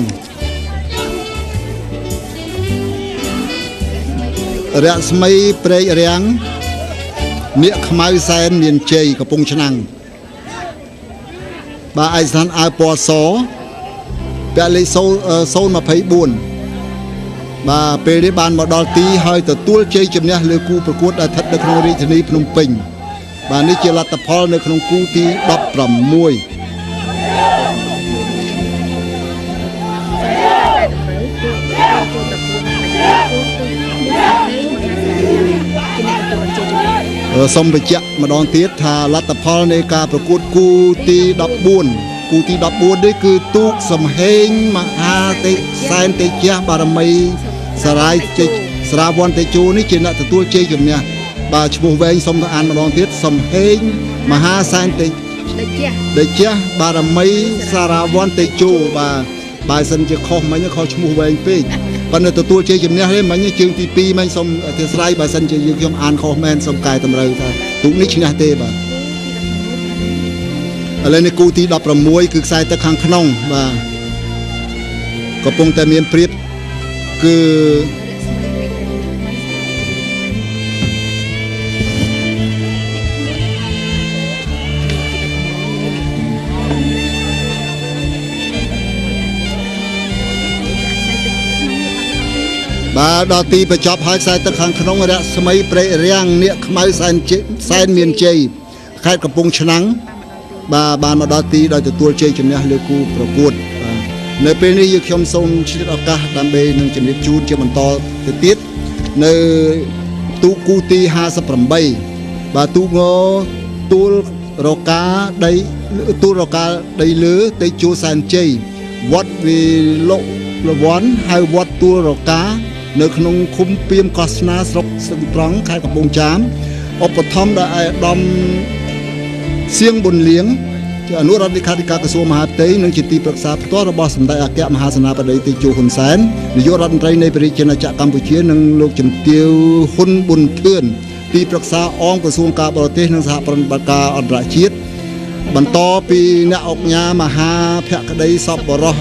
រស្មីព្រែករាំងនាគខ្មៅសែនមានជ័យកំពុងឆ្នាំងបាទឯកស្ថានអាវពណ៌សពាក់លេខ024 បាទពេលនេះបានមកដល់ទីហើយទទួលជ័យជំនះលើគូប្រកួតដែលស្ថិតនៅក្នុងរាជធានីភ្នំពេញបាទនេះជាលទ្ធផលនៅក្នុងគូទី16សូមបញ្ជាក់ម្ដងទៀតថាលទ្ធផលនៃការប្រកួតគូទី14គូទី14នេះគឺទូកសំហេងមហាទេសែនទេជះបារមីសារាយស្រាវ័នតេជោនេះជាអ្នកទទួលជ័យជំនះបាទឈ្មោះវែងសូមអានម្ដងទៀតសំហេងមហាសែនទេជះបារមីសារាវ័នតេជោបាទបើសិនជាខុសមិញខុសឈ្មោះវែងពេកប៉ុន្តែទទួលជ័យជំនះនេះមិញជើងទី2មិញសូមអធិស្ឋានបើសិនជាយើងខ្ញុំអានខុសមែនសូមកែតម្រូវថាទូកនេះឈ្នះទេបាទឥឡូវនេះគូទី16គឺខ្សែទឹកខាងក្នុងបាទកំពុងតែមានព្រៀបគឺបាទដល់ទីបញ្ចប់ហើយខ្សែទឹកខាងក្នុងរស្មីព្រែករាំងនាគខ្មៅសែនមានជ័យខេត្តកំពង់ឆ្នាំងបាទបានមកដល់ទីដោយទទួលជ័យជំនះលើគូប្រកួតបាទនៅពេលនេះយើងខ្ញុំសូមឆ្លៀតឱកាសដើម្បីនឹងជម្រាបជូនជាបន្តទៅទៀតនៅទូកគូទី58បាទទូកងទួលរកាដីលើតេជោសែនជ័យវត្តវិលុលវ័នហៅវត្តទួលរកានៅក្នុងឃុំពីមកោះស្នាស្រុកសឹងត្រង់ខេត្តកំពង់ចាមឧបត្ថម្ភដោយអាយដាមសៀងប៊ុនលៀងជាអនុរដ្ឋលេខាធិការក្រសួងមហាផ្ទៃនិងជាទីប្រឹក្សាផ្ទាល់របស់សម្ដេចអគ្គមហាសេនាបតីតេជោហ៊ុនសែននាយករដ្ឋមន្ត្រីនៃប្រជាណាចក្រកម្ពុជានិងលោកជំទាវហ៊ុនប៊ុនធឿនទីប្រឹក្សាអង្គក្រសួងការបរទេសនិងសហប្រតិបត្តិការអន្តរជាតិបន្តពីអ្នកអង្គការមហាភក្តីសប្បុរស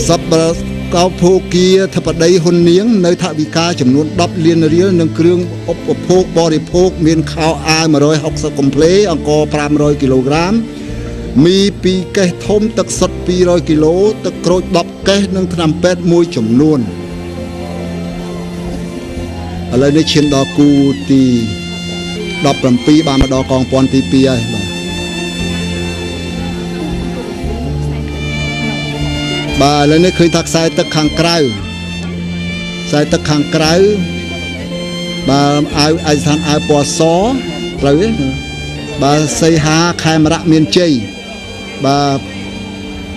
សប្បុរសកោភោគាធិបតីហ៊ុននាងនៅថវិកាចំនួន10លានរៀលនិងគ្រឿងឧបភោគបរិភោគមានខោអាវ160កុំភ្លេអង្ករ500គីឡូក្រាមមី2កេសធំទឹកសុទ្ធ200គីឡូទឹកក្រូច10កេសនិងថ្នាំពេទ្យមួយចំនួនឥឡូវនេះឈានដល់គូទី17បានមកដល់កងពាន់ទី2ហើយបាទឥឡូវនេះឃើញថាខ្សែទឹកខាងក្រៅបាទអាយស្ថានអាវពណ៌សត្រូវទេបាទសីហាខេមរៈមានជ័យបាទ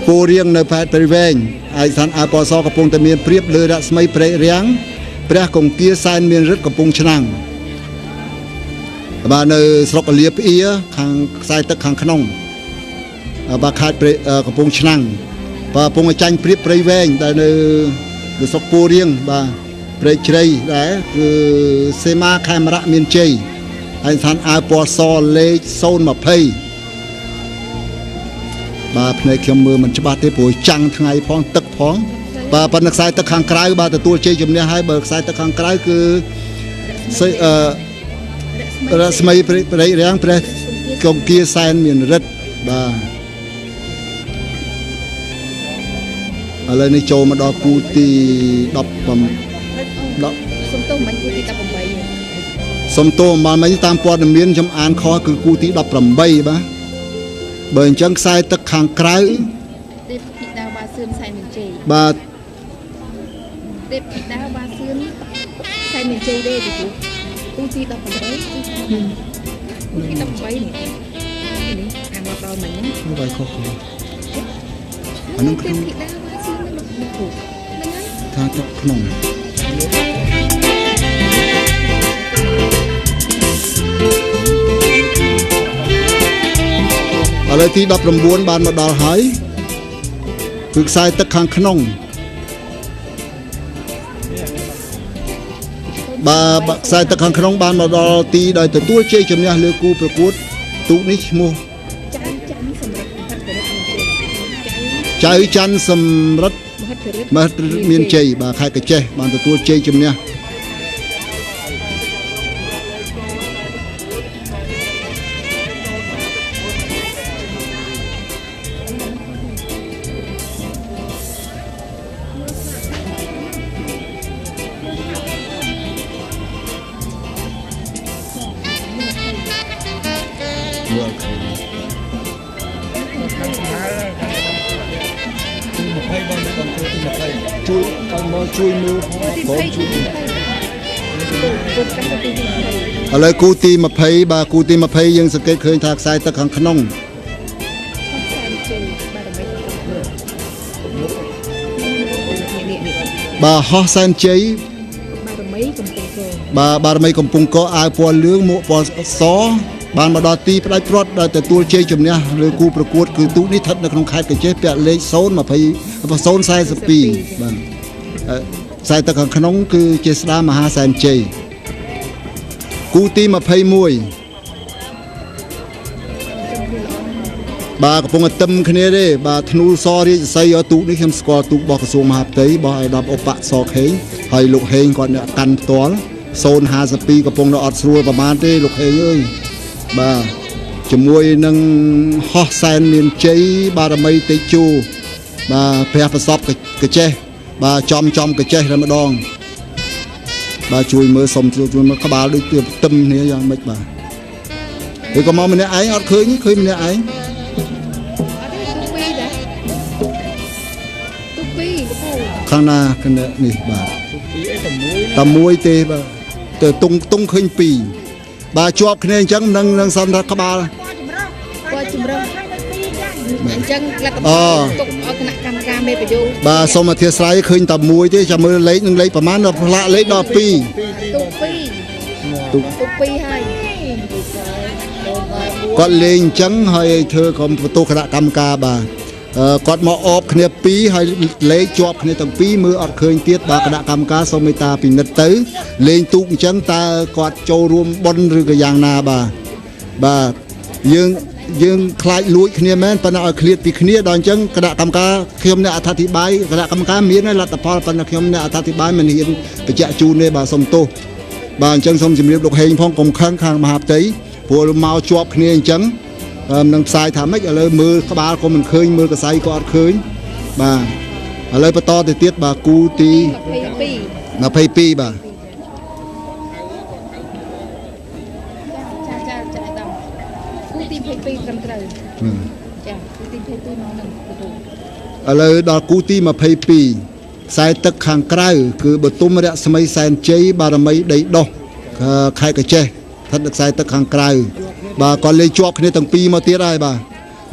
ពូរៀងនៅផែនព្រៃវែងអាយស្ថានអាវពណ៌សកំពុងតែមានព្រៀបលើរស្មីព្រែករាំងព្រះគង្គាសែនមានរិទ្ធកំពង់ឆ្នាំងបាទនៅស្រុកអលាផ្អៀខាងខ្សែទឹកខាងក្នុងបាទខេត្តកំពង់ឆ្នាំងបាទកំពុងចាញ់ព្រៀបព្រៃវែងដែលនៅស្រុកពូរៀងបាទព្រែកជ្រៃដែរគឺសេមាខេមរៈមានជ័យហើយស្ថានអាវពណ៌សលេខ020បាទភ្នែកខ្ញុំមើលមិនច្បាស់ទេព្រោះចាំងថ្ងៃផងទឹកផងបាទប៉ុន្តែខ្សែទឹកខាងក្រៅបាទទទួលជ័យជំនះហើយបើខ្សែទឹកខាងក្រៅគឺរស្មីព្រៃរាំងព្រះគង្គាសែនមានរិទ្ធបាទឥឡូវនេះចូលមកដល់គូទី18សុំទោសមិនគូទី18សុំទោសមិនមិញតាមព័ត៌មានខ្ញុំអានខុសគឺគូទី18បាទបើអញ្ចឹងខ្សែទឹកខាងក្រៅទេពធីតាវ៉ាសឿនសែនមានជ័យបាទទេពធីតាវ៉ាសឿនសែនមានជ័យទេគូទី18គូទី18នេះអានមកដល់មិញហ្នឹងខុសអានោះគឺថាទឹកក្នុងឥឡូវទី19បានមកដល់ហើយគឺខ្សែទឹកខាងក្នុងបាទខ្សែទឹកខាងក្នុងបានមកដល់ទីដោយទទួលជ័យជំនះលើគូប្រកួតទូកនេះឈ្មោះចៅច័ន្ទសម្រិទ្ធមហិទ្ធិមានជ័យបាទខេត្តកញ្ចេះបានទទួលជ័យជំនះ ជួយឲ្យមកជួយមើលបងជួយឥឡូវគូទី20បាទគូទី20យើងសង្កេតឃើញថាខ្សែទឹកខាងក្នុងបាទហោះសែនជ័យបារមីកំពុងកអាវពណ៌លឿងមួកពណ៌សបានមកដល់ទីផ្ដាច់ព្រាត់ដែលទទួលជ័យជំនះលើគូប្រកួតគឺទូកនេះស្ថិតនៅក្នុងខេត្តកញ្ចេះពាក់លេខ042បាទខ្សែទឹកខាងក្នុងគឺជាស្ដាមហាសែនជ័យគូទី21បាទកំពុងតែទឹមគ្នាទេបាទធ្នូសរាជសីទូកនេះខ្ញុំស្គាល់ទូករបស់ក្រសួងមហាផ្ទៃរបស់ឯកឧត្តមឧបសខេងហើយលោកហេងគាត់អ្នកកាន់ផ្ទាល់052កំពុងនៅអត់ស្រួលប្រហែលទេលោកហេងអើយបាទជាមួយនឹងហោះសែនមានជ័យបារមីតេជោបាទព្រះប្រសពកចេះបាទចំកចេះតែម្ដងបាទជួយមើលសុំជួយមើលក្បាលដូចទៅទឹមគ្នាយ៉ាងម៉េចបាទឬក៏មកម្នាក់ឯងអត់ឃើញម្នាក់ឯងខាងណាគណៈនេះបាទតែមួយទេបាទទៅតុងឃើញ2បាទជាប់គ្នាអញ្ចឹងនឹងសន្និដ្ឋានក្បាលជំរឹងអញ្ចឹងលក្ខណៈទុកឲ្យគណៈកម្មការមេប្រយោគបាទសូមអធិស្ឋានឃើញតែមួយទេចាំមើលលេខនឹងលេខប្រហែលដល់ផ្លាកលេខដល់2ទុក2ហើយគាត់លេងអញ្ចឹងហើយធ្វើក្រុមបន្ទោគណៈកម្មការបាទគាត់មកអបគ្នា2ហើយលេខជាប់គ្នាទាំង2មើលអត់ឃើញទៀតបាទគណៈកម្មការសូមមេត្តាពិនិត្យទៅលេងទូកអញ្ចឹងតើគាត់ចូលរួមប៉ុនឬក៏យ៉ាងណាបាទយើងខ្លាចលួចគ្នាមែនប៉ុន្តែឲ្យឃ្លាតពីគ្នាដល់អញ្ចឹងគណៈកម្មការខ្ញុំអ្នកអធិប្បាយគណៈកម្មការមានលទ្ធផលប៉ុន្តែខ្ញុំអ្នកអធិប្បាយមិនហ៊ានបញ្ជាក់ជូនទេបាទសូមទោសបាទអញ្ចឹងសូមជម្រាបលោកហេងផងកុំខឹងខាងមហាផ្ទៃព្រោះមកជាប់គ្នាអញ្ចឹងនឹងផ្សាយថាម៉េចឥឡូវមើលក្បាលក៏មិនឃើញមើលកសៃក៏អត់ឃើញបាទឥឡូវបន្តទៅទៀតបាទគូទី22បាទគូទី22ត្រឹមត្រូវចាគូទី22មកនឹងឥឡូវដល់គូទី22ខ្សែទឹកខាងក្រៅគឺបទុមរស្មីសែនជ័យបារមីដីដោះខេត្តកញ្ចេះស្ថិតនៅខ្សែទឹកខាងក្រៅបាទគាត់លេងជាប់គ្នាទាំងពីរមកទៀតហើយបាទ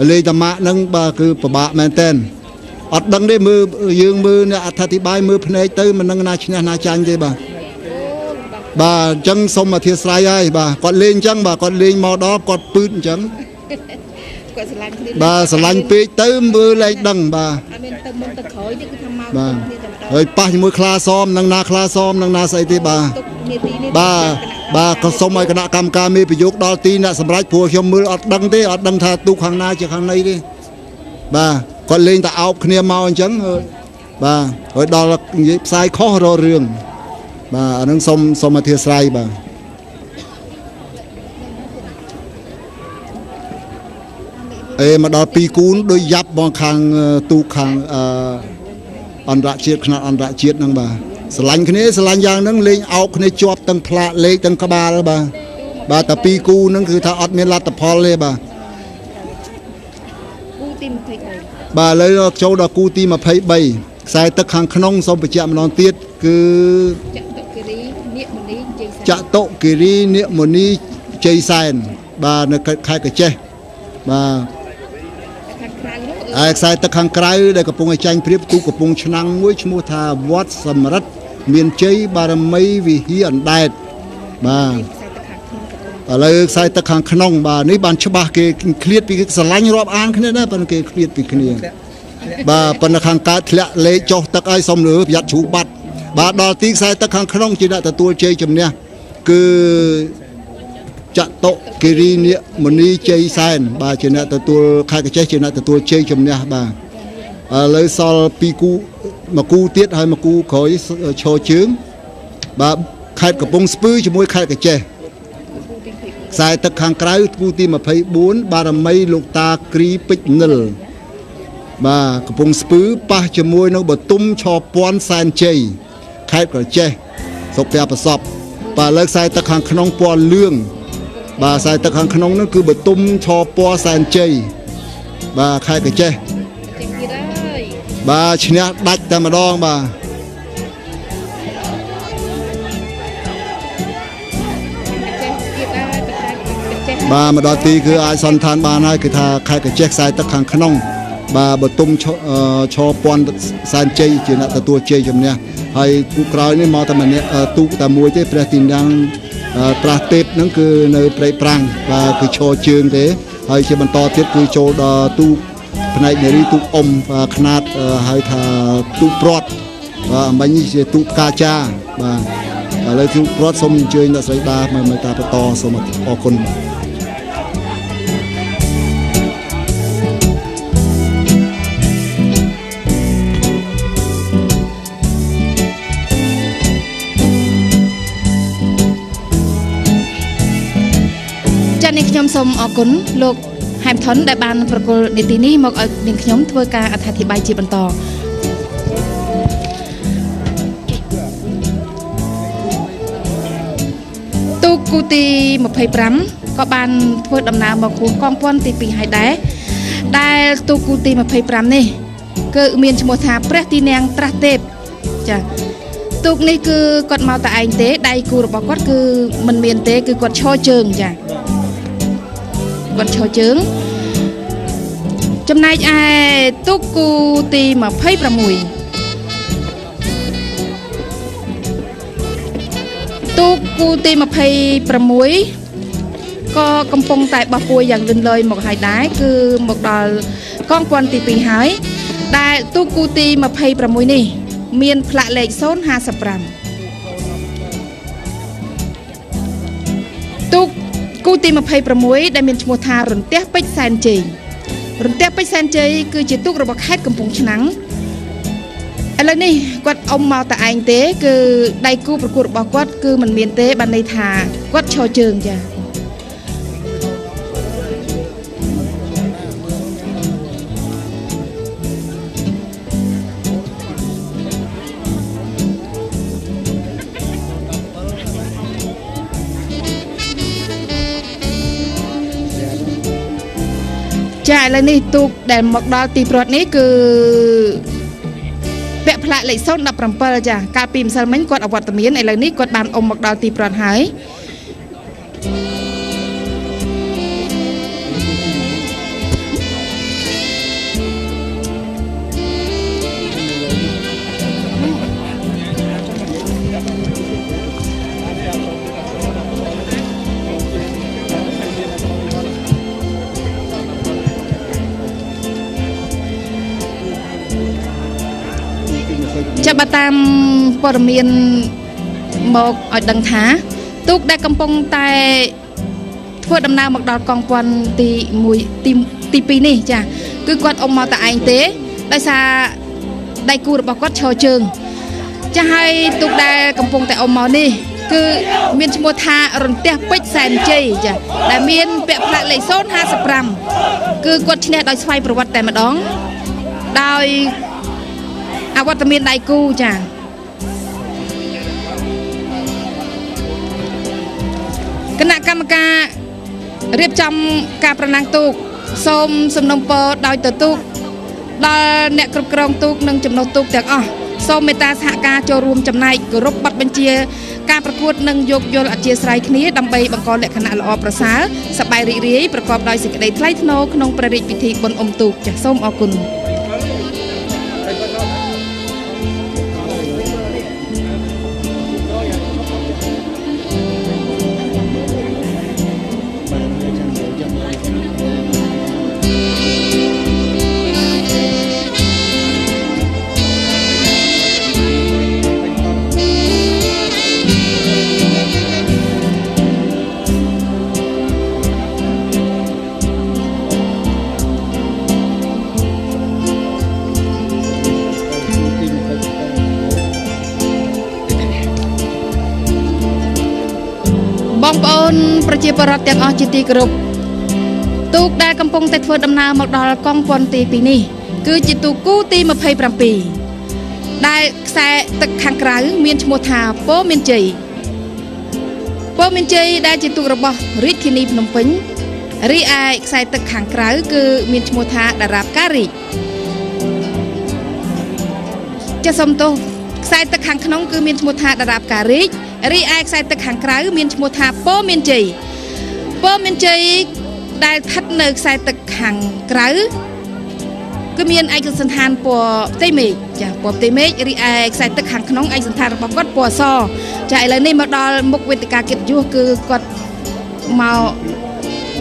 លេងតាម៉ាក់ហ្នឹងបាទគឺពិបាកមែនតើអត់ដឹងទេមើលយើងមើលអ្នកអធិប្បាយមើលភ្នែកទៅមិននឹងណាឈ្នះណាចាញ់ទេបាទអញ្ចឹងសូមអធិស្ឋានហើយបាទគាត់លេងអញ្ចឹងបាទគាត់លេងមកដល់គាត់ពឺតអញ្ចឹងគាត់ស្រឡាញ់គ្នាបាទស្រឡាញ់ពេកទៅមើលលែងដឹងបាទអត់មានទៅមុខទៅក្រោយទេគឺថាមកគ្នាតែហើយប៉ះជាមួយខ្លាសមនឹងណាខ្លាសមនឹងណាស្អីទេបាទបាទក៏សូមឲ្យគណៈកម្មការមេប្រយោគដល់ទីអ្នកសម្រេចព្រោះខ្ញុំមើលអត់ដឹងទេអត់ដឹងថាទូកខាងណាជាខាងណីទេបាទគាត់លេងតែអោបគ្នាមកអញ្ចឹងបាទហើយដល់និយាយផ្សាយខុសររឿងបាទអានឹងសូមអធិស្ឋានបាទមកដល់2គូនដូចយ៉ាប់បងខាងទូកខាងអន្តរជាតិខ្នាតអន្តរជាតិហ្នឹងបាទស្រឡាញ់គ្នាស្រឡាញ់យ៉ាងហ្នឹងលេងអោបគ្នាជាប់ទាំងផ្លាកលេខទាំងក្បាលបាទតែ2គូហ្នឹងគឺថាអត់មានលទ្ធផលទេបាទគូទី23បាទឥឡូវចូលដល់គូទី23ខ្សែទឹកខាងក្នុងសូមបញ្ជាក់ម្ដងទៀតគឺចតុគិរីនាគមនីជ័យសែនបាទនៅខេត្តកញ្ចេះបាទខ្សែទឹកខាងក្រៅដែលកំពុងឲ្យចាញ់ព្រៀបទូកកំពុងឆ្នាំងមួយឈ្មោះថាវត្តសំរិទ្ធមានជ័យបារមីវិហារអណ្ដែតបាទឥឡូវខ្សែទឹកខាងក្នុងបាទនេះបានច្បាស់គេឃ្លាតពីស្រឡាញ់រាប់អានគ្នាដែរប៉ុន្តែគេឃ្លាតពីគ្នាបាទប៉ុន្តែខាងកើតធ្លាក់លេខចុះទឹកឲ្យសុំលើប្រយ័ត្នជ្រូកបាត់បាទដល់ទីខ្សែទឹកខាងក្នុងជាអ្នកទទួលជ័យជំនះគឺចតុគិរីនាគមនីជ័យសែនបាទជាអ្នកទទួលខេត្តកញ្ចេះជាអ្នកទទួលជ័យជំនះបាទឥឡូវសល់2គូមួយគូទៀតហើយមួយគូក្រោយឈរជើងបាទខេត្តកំពង់ស្ពឺជាមួយខេត្តកញ្ចេះខ្សែទឹកខាងក្រៅគូទី24បារមីលោកតាគ្រីពេជ្រនិលបាទកំពង់ស្ពឺប៉ះជាមួយនៅបទុមឆពាន់សែនជ័យខេត្តកញ្ចេះសុភ័ក្រប្រសពបាទលើខ្សែទឹកខាងក្នុងពណ៌លឿងបាទខ្សែទឹកខាងក្នុងនោះគឺបទុមឆពណ៌សែនជ័យបាទខេត្តកញ្ចេះបាទឈ្នះដាច់តែម្ដងបាទ បាទម្ដងទីគឺអាចសន្តានបានហើយគឺថាខេត្តកញ្ចេះខ្សែទឹកខាងក្នុងបាទបតុមឈរពាន់សែនជ័យជាអ្នកទទួលជ័យជំនះហើយគូក្រោយនេះមកតែម្នាក់ទូកតែមួយទេព្រះទីនំត្រាស់ទេពហ្នឹងគឺនៅព្រៃប្រាំងបាទគឺឈរជើងទេហើយជាបន្តទៀតគឺចូលដល់ទូកផ្នែកនារីទូកអ៊ំខ្នាតហៅថាទូកព្រាត់បាទមិញនេះជាទូកកាចាបាទឥឡូវទូកព្រាត់សូមអញ្ជើញអ្នកស្រីដាមកតាបន្តសូមអរគុណចា៎នាងខ្ញុំសូមអរគុណលោកហែមថនដែលបានប្រកល់នីតិនេះមកឲ្យនាងខ្ញុំធ្វើការអត្ថាធិប្បាយជាបន្តទូកគូទី25ក៏បានធ្វើដំណើរមកគូកងពាន់ទី2ហើយដែរដែលទូកគូទី25នេះគឺមានឈ្មោះថាព្រះទីនាងត្រាស់ទេពចា៎ទូកនេះគឺគាត់មកតែឯងទេដៃគូរបស់គាត់គឺមិនមានទេគឺគាត់ឈរជើងចា៎គាត់ឈរជើងចំណែកឯទូកគូទី26ទូកគូទី26ក៏កំពុងតែបោះពួយយ៉ាងលឿនលយមកហើយដែរគឺមកដល់កងពាន់ទី2ហើយដែលទូកគូទី26នេះមានផ្លាកលេខ055ទូកគូទី26ដែលមានឈ្មោះថារន្ទះពេជ្រសែនជ័យរន្ទះពេជ្រសែនជ័យគឺជាទូករបស់ខេត្តកំពង់ឆ្នាំងឥឡូវនេះគាត់អុំមកតែឯងទេគឺដៃគូប្រកួតរបស់គាត់គឺមិនមានទេបានន័យថាគាត់ឈរជើងចា៎ចាឥឡូវនេះទូកដែលមកដល់ទីព្រ័ត្រនេះគឺពាក់ផ្លាកលេខ017ចាកាលពីម្សិលមិញគាត់អវត្តមានឥឡូវនេះគាត់បានអុំមកដល់ទីព្រ័ត្រហើយចាប់តាមព័ត៌មានមកឲ្យដឹងថាទូកដែលកំពុងតែធ្វើដំណើរមកដល់កងពាន់ទី2នេះចាគឺគាត់អុំមកតែឯងទេដោយសារដៃគូរបស់គាត់ឈរជើងចាហើយទូកដែលកំពុងតែអុំមកនេះគឺមានឈ្មោះថារន្ទះពេជ្រសែនជ័យចាដែលមានពាក់ផ្លាកលេខ055គឺគាត់ឈ្នះដោយស្វ័យប្រវត្តិតែម្ដងដោយអវត្តមានដៃគូចាគណៈកម្មការរៀបចំការប្រណាំងទូកសូមសំណូមពរដោយទទូកដល់អ្នកគ្រប់គ្រងទូកនិងចំណុះទូកទាំងអស់សូមមេត្តាសហការចូលរួមចំណែកគោរពប័ណ្ណបញ្ជាការប្រកួតនិងយោគយល់អធ្យាស្រ័យគ្នាដើម្បីបង្កលក្ខណៈល្អប្រសើរសប្បាយរីករាយប្រកបដោយសេចក្តីថ្លៃថ្នូរក្នុងព្រះរាជពិធីបុណ្យអុំទូកចាសសូមអរគុណបងប្អូនប្រជាពលរដ្ឋទាំងអស់ជាទីគោរពទូកដែលកំពុងតែធ្វើដំណើរមកដល់កងពាន់ទី2នេះគឺជាទូកគូទី27ដែលខ្សែទឹកខាងក្រៅមានឈ្មោះថាពោធិ៍មានជ័យពោធិ៍មានជ័យដែលជាទូករបស់រាជធានីភ្នំពេញរីឯខ្សែទឹកខាងក្រៅគឺមានឈ្មោះថាតារាបការីកចាសសូមទោសខ្សែទឹកខាងក្នុងគឺមានឈ្មោះថាតារាបការីករីឯខ្សែទឹកខាងក្រៅមានឈ្មោះថាពោធិ៍មានជ័យ ពណ៌មានជ័យដែលស្ថិតនៅខ្សែទឹកខាងក្រៅគឺមានឯកសណ្ឋានពណ៌ផ្ទៃមេឃចាពណ៌ផ្ទៃមេឃរីឯខ្សែទឹកខាងក្នុងឯកសណ្ឋានរបស់គាត់ពណ៌សចាឥឡូវនេះមកដល់មុខវេទិកាកិត្តិយសគឺគាត់មក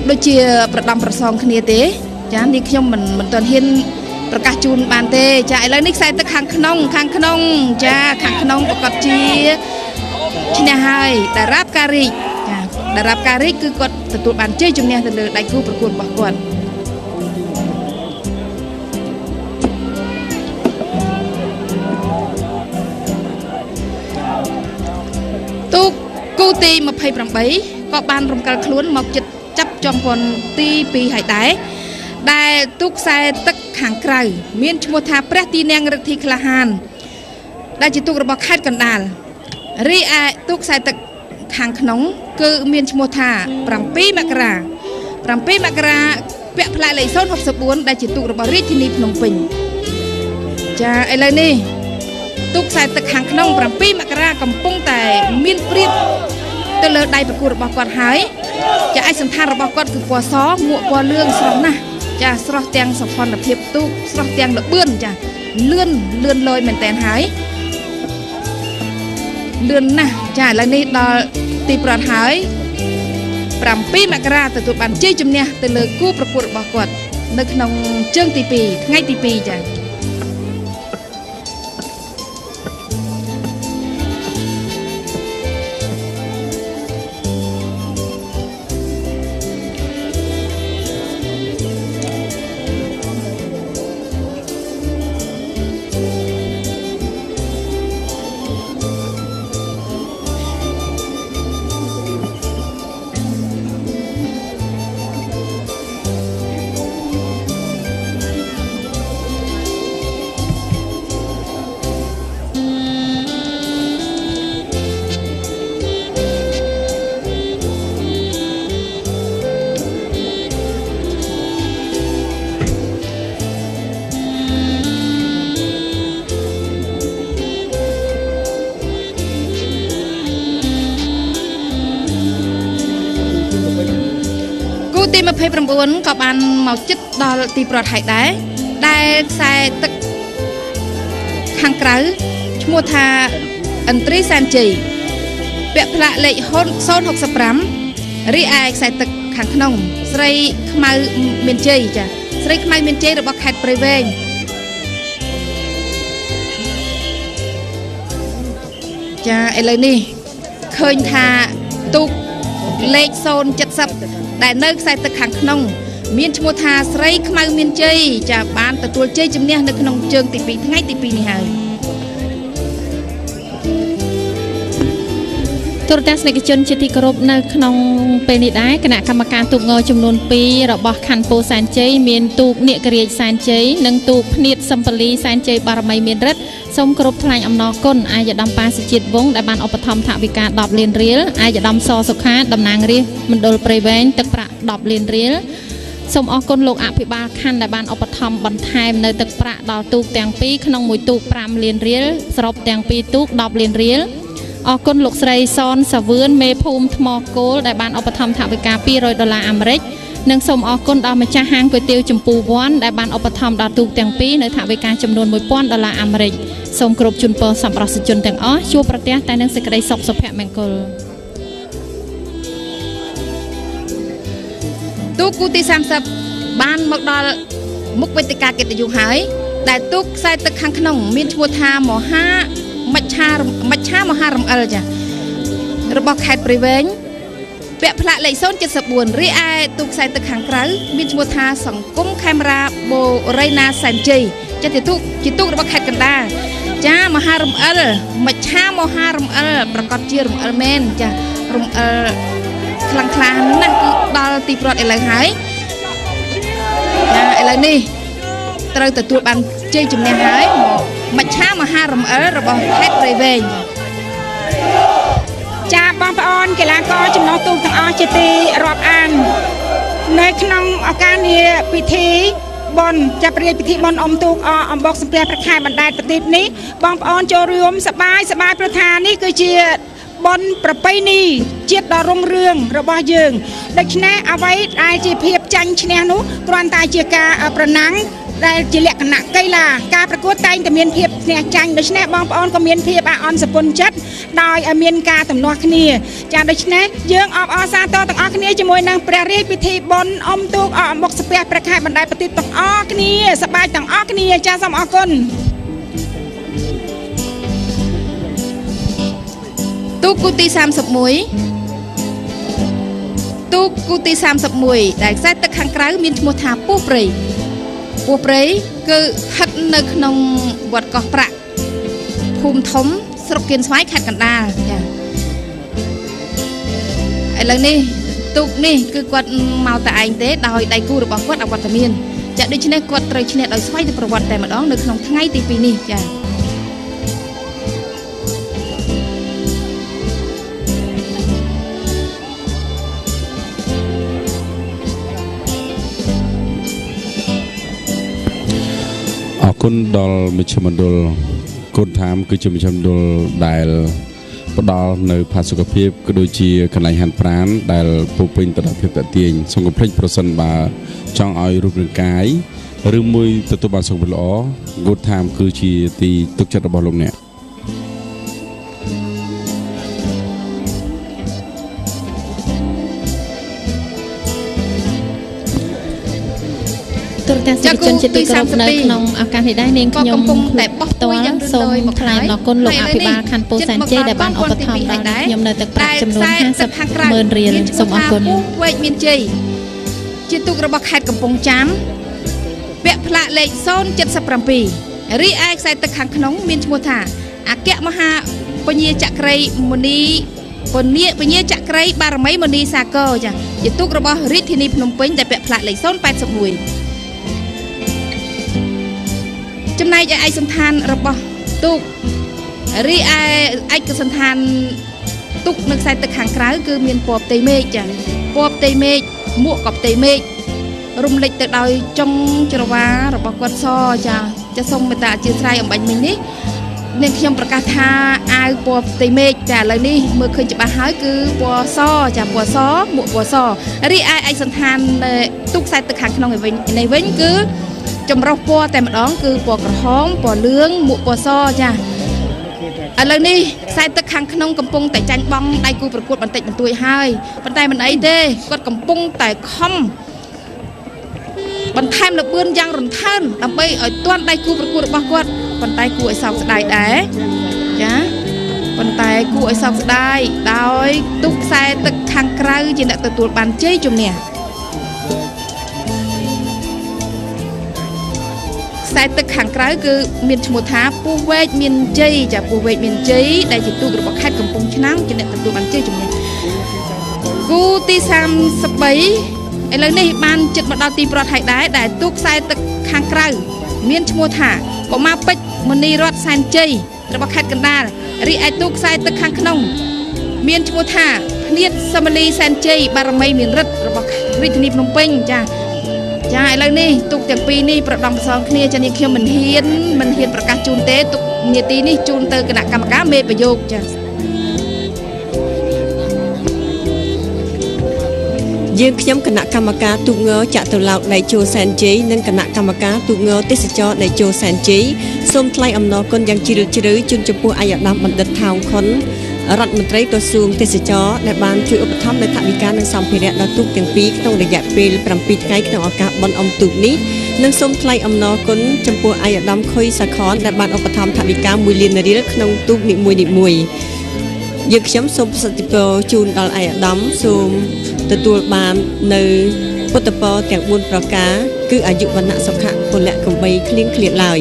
ដូចជាប្រដំប្រសងគ្នាទេចានេះខ្ញុំមិនទាន់ហ៊ានប្រកាសជូនបានទេចាឥឡូវនេះខ្សែទឹកខាងក្នុងចាខាងក្នុងប្រកាសជាឈ្នះហើយតារាបការីកចាតារាបការីកគឺគាត់ទទួលបានជ័យជំនះទៅលើដៃគូប្រកួតរបស់គាត់ទូកគូទី28ក៏បានរំកិលខ្លួនមកជិតចាប់ចំពាន់ទី2ហើយដែលទូកខ្សែទឹកខាងក្រៅមានឈ្មោះថាព្រះទីនាងរិទ្ធីក្លាហានដែលជាទូករបស់ខេត្តកណ្ដាលរីឯទូកខ្សែទឹកខាងក្នុងគឺមានឈ្មោះថា7មករាពាក់ផ្លែលេខ064ដែលជាទូករបស់រាជធានីភ្នំពេញចាឥឡូវនេះទូកខ្សែទឹកខាងក្នុង7មករាកំពុងតែមានព្រៀបទៅលើដៃប្រកួតរបស់គាត់ហើយចាឯកសណ្ឋានរបស់គាត់គឺពណ៌សមួកពណ៌លឿងស្រស់ណាស់ចាស្រស់ទាំងសោភ័ណភាពទូកស្រស់ទាំងល្បឿនចាលឿនលយមែនតែនហើយលឿនណាស់ចាឥឡូវនេះដល់ទីប្រត់ហើយ7មករាទទួលបានជ័យជំនះទៅលើគូប្រកួតរបស់គាត់នៅក្នុងជើងទី2ថ្ងៃទី2ចាទី29ក៏បានមកជិតដល់ទីប្រត់ហើយដែលខ្សែទឹកខាងក្រៅឈ្មោះថាឥន្ទ្រីសែនជ័យពាក់ផ្លាកលេខ065រីឯខ្សែទឹកខាងក្នុងស្រីខ្មៅមានជ័យចាស្រីខ្មៅមានជ័យរបស់ខេត្តព្រៃវែងចាឥឡូវនេះឃើញថាទូកលេខ070ដែលនៅខ្សែទឹកខាងក្នុងមានឈ្មោះថាស្រីខ្មៅមានជ័យចាបានទទួលជ័យជំនះនៅក្នុងជើងទី2ថ្ងៃទី2នេះហើយទូរទស្សនិកជនជាទីគោរពនៅក្នុងពេលនេះដែរគណៈកម្មការទូកងចំនួន2របស់ខណ្ឌពោធិ៍សែនជ័យមានទូកនាគរាជសែនជ័យនិងទូកភ្នៀតសំពលីសែនជ័យបារមីមានរិទ្ធសូមគោរពថ្លែងអំណរគុណអាយដាមប៉ាសជាតិវង្សដែលបានឧបត្ថម្ភថវិកា10លានរៀលអាយដាមសសុខាតំណាងរាស្ត្រមណ្ឌលព្រៃវែងទឹកប្រាក់10លានរៀលសូមអរគុណលោកអភិបាលខណ្ឌដែលបានឧបត្ថម្ភបន្ថែមនៅទឹកប្រាក់ដល់ទូកទាំងពីរក្នុងមួយទូក5លានរៀលសរុបទាំងពីរទូក10លានរៀលអរគុណលោកស្រីសនសាវឿនមេភូមិថ្មគោលដែលបានឧបត្ថម្ភថវិកា$200អាមេរិកនិងសូមអរគុណដល់ម្ចាស់ហាងគុយទាវចម្ពូវ័នដែលបានឧបត្ថម្ភដល់ទូកទាំងពីរនៅថវិកាចំនួន$1000អាមេរិកសូមគោរពជូនពរសប្បុរសជនទាំងអស់ជួបប្រទះតែនឹងសេចក្តីសុខសុភមង្គលទូកគូទី30បានមកដល់មុខវេទិកាកិត្តិយសហើយដែលទូកខ្សែទឹកខាងក្នុងមានឈ្មោះថាមច្ឆាមហារំអិលចារបស់ខេត្តព្រៃវែងពាក់ផ្លាកលេខ074រីឯទូកខ្សែទឹកខាងក្រៅមានឈ្មោះថាសង្គមខេមរាបូរៃណាសែនជ័យចាជាទូករបស់ខេត្តកណ្ដាលចាមហារំអិលមច្ឆាមហារំអិលប្រកាសជារំអិលមែនចារំអិលខ្លាំងខ្លាណាស់គឺដល់ទីប្រត់ឥឡូវហើយចាឥឡូវនេះត្រូវទទួលបានជ័យជំនះហើយមច្ឆាមហារំអិលរបស់ខេត្តព្រៃវែងចាបងប្អូនកីឡាករចំណុះទូកទាំងអស់ជាទីរាប់អាននៅក្នុងឱកាសនេះពិធីបុណ្យចាប់រៀបពិធីបុណ្យអុំទូកអំបោកសំពះព្រះខែបណ្ដែតប្រទីបនេះបងប្អូនចូលរួមសប្បាយព្រោះថានេះគឺជា បនប្រពៃណីជាតិដ៏រុងរឿងរបស់យើងដូច្នេះអ្វីដែលជាភាពចាញ់ឈ្នះនោះគ្រាន់តែជាការប្រណាំងដែលជាលក្ខណៈកីឡាការប្រកួតតែងតែមានភាពឈ្នះចាញ់ដូច្នេះបងប្អូនក៏មានភាពអាអន់សពុនចិត្តដោយមានការទំនាស់គ្នាចាដូច្នេះយើងអបអរសាទរទាំងអស់គ្នាជាមួយនឹងព្រះរាជពិធីបុណ្យអុំទូកអកអំបុកស្ពះព្រះខែបណ្ដែតប្រទីបទាំងអស់គ្នាសប្បាយទាំងអស់គ្នាចាសូមអរគុណទូកគូទី31ទូកគូទី31ដែលខ្សែទឹកខាងក្រៅមានឈ្មោះថាពោះព្រៃគឺហិតនៅក្នុងវត្តកោះប្រាក់ភូមិធំស្រុកគៀនស្វាយខេត្តកណ្ដាលចាឥឡូវនេះទូកនេះគឺគាត់មកតែឯងទេដោយដៃគូរបស់គាត់អវត្តមានចាដូច្នេះគាត់ត្រូវឈ្នះដោយស្វ័យប្រវត្តិតែម្ដងនៅក្នុងថ្ងៃទី2នេះចាអរគុណដល់មជ្ឈមណ្ឌលកូនថាមគឺជាមជ្ឈមណ្ឌលដែលផ្ដល់នៅផាសុកភាពក៏ដូចជាកន្លែងហាន់ប្រាណដែលពោពេញទៅដោយភាពតាក់ទាញសូមកុំភ្លេចប្រសិនបើចង់ឲ្យរូបរាងកាយឬមួយទទួលបានសុខភាពល្អកូនថាមគឺជាទីទុកចិត្តរបស់លោកអ្នកទូរទស្សនិកជនជាទីគោរពនៅក្នុងឱកាសនេះដែរនាងខ្ញុំកំពុងតែបោះផ្ទាល់សូមថ្លែងអរគុណលោកអភិបាលខណ្ឌពោធិ៍សែនជ័យដែលបានឧបត្ថម្ភដល់ខ្ញុំនៅទឹកប្រាក់ចំនួន50,000 រៀលសូមអរគុណវែកមានជ័យជាទូករបស់ខេត្តកំពង់ចាមពាក់ផ្លាកលេខ077រីឯខ្សែទឹកខាងក្នុងមានឈ្មោះថាអគ្គមហាពញាចក្រីមុនីពញាចក្រីបារមីមុនីសាគរចាជាទូករបស់រាជធានីភ្នំពេញដែលពាក់ផ្លាកលេខ081ចំណែកឯឯកសណ្ឋានរបស់ទូករីឯឯកសណ្ឋានទូកនៅខ្សែទឹកខាងក្រៅគឺមានពណ៌ផ្ទៃមេឃចាពណ៌ផ្ទៃមេឃមួកក៏ផ្ទៃមេឃរំលេចទៅដោយចុងច្រវារបស់គាត់សចាសូមមេត្តាអធិស្ឋានអំបញ្ញមិញនេះនាងខ្ញុំប្រកាសថាអាវពណ៌ផ្ទៃមេឃចាឥឡូវនេះមើលឃើញច្បាស់ហើយគឺពណ៌សចាពណ៌សមួកពណ៌សរីឯឯកសណ្ឋានទូកខ្សែទឹកខាងក្នុងនេះវិញគឺចម្រុះពណ៌តែម្ដងគឺពណ៌ក្រហមពណ៌លឿងមួកពណ៌សចាឥឡូវនេះខ្សែទឹកខាងក្នុងកំពុងតែចាញ់បង់ដៃគូប្រកួតបន្តិចបន្តួចហើយប៉ុន្តែមិនអីទេគាត់កំពុងតែខំបន្ថែមល្បឿនយ៉ាងរន្ធើនដើម្បីឲ្យទាន់ដៃគូប្រកួតរបស់គាត់ប៉ុន្តែគួរឲ្យសោកស្ដាយដែរចាប៉ុន្តែគួរឲ្យសោកស្ដាយដោយទូកខ្សែទឹកខាងក្រៅជាអ្នកទទួលបានជ័យជំនះខ្សែទឹកខាងក្រៅគឺមានឈ្មោះថាពោះវែកមានជ័យចាពោះវែកមានជ័យដែលជាទូករបស់ខេត្តកំពង់ឆ្នាំងជាអ្នកទទួលបានជ័យជំនះគូទី33ឥឡូវនេះបានជិតមកដល់ទីប្រត់ហើយដែរដែលទូកខ្សែទឹកខាងក្រៅមានឈ្មោះថាកុមារពេជ្រមនីរតសែនជ័យរបស់ខេត្តកណ្ដាលរីឯទូកខ្សែទឹកខាងក្នុងមានឈ្មោះថាភ្នៀតសមលីសែនជ័យបារមីមានរិទ្ធរបស់រាជធានីភ្នំពេញចាឥឡូវនេះទូកទាំងពីរនេះប្រដំប្រសងគ្នាចានាងខ្ញុំមិនហ៊ានប្រកាសជូនទេទូកនាទីនេះជូនទៅគណៈកម្មការមេប្រយោគចាយើងខ្ញុំគណៈកម្មការទូកងចតុឡោកដៃជោសែនជ័យនិងគណៈកម្មការទូកងទេសចរដៃជោសែនជ័យសូមថ្លែងអំណរគុណយ៉ាងជ្រាលជ្រៅជូនចំពោះអាយដាមបណ្ឌិតថោងខុនរដ្ឋមន្ត្រីក្រសួងទេសចរដែលបានជួយឧបត្ថម្ភនៅថវិកានិងសម្ភារៈដល់ទូកទាំងពីរក្នុងរយៈពេល7ថ្ងៃក្នុងឱកាសបុណ្យអុំទូកនេះនិងសូមថ្លែងអំណរគុណចំពោះអាយដាមខុយសាខនដែលបានឧបត្ថម្ភថវិកា1លានរៀលក្នុងទូកនីមួយៗយើងខ្ញុំសូមប្រសិទ្ធពរជូនដល់អាយដាមសូមទទួលបាននៅពុទ្ធពរទាំង4ប្រការគឺអាយុវណ្ណៈសុខៈពលៈកំបីគ្លៀងគ្លាតឡើយ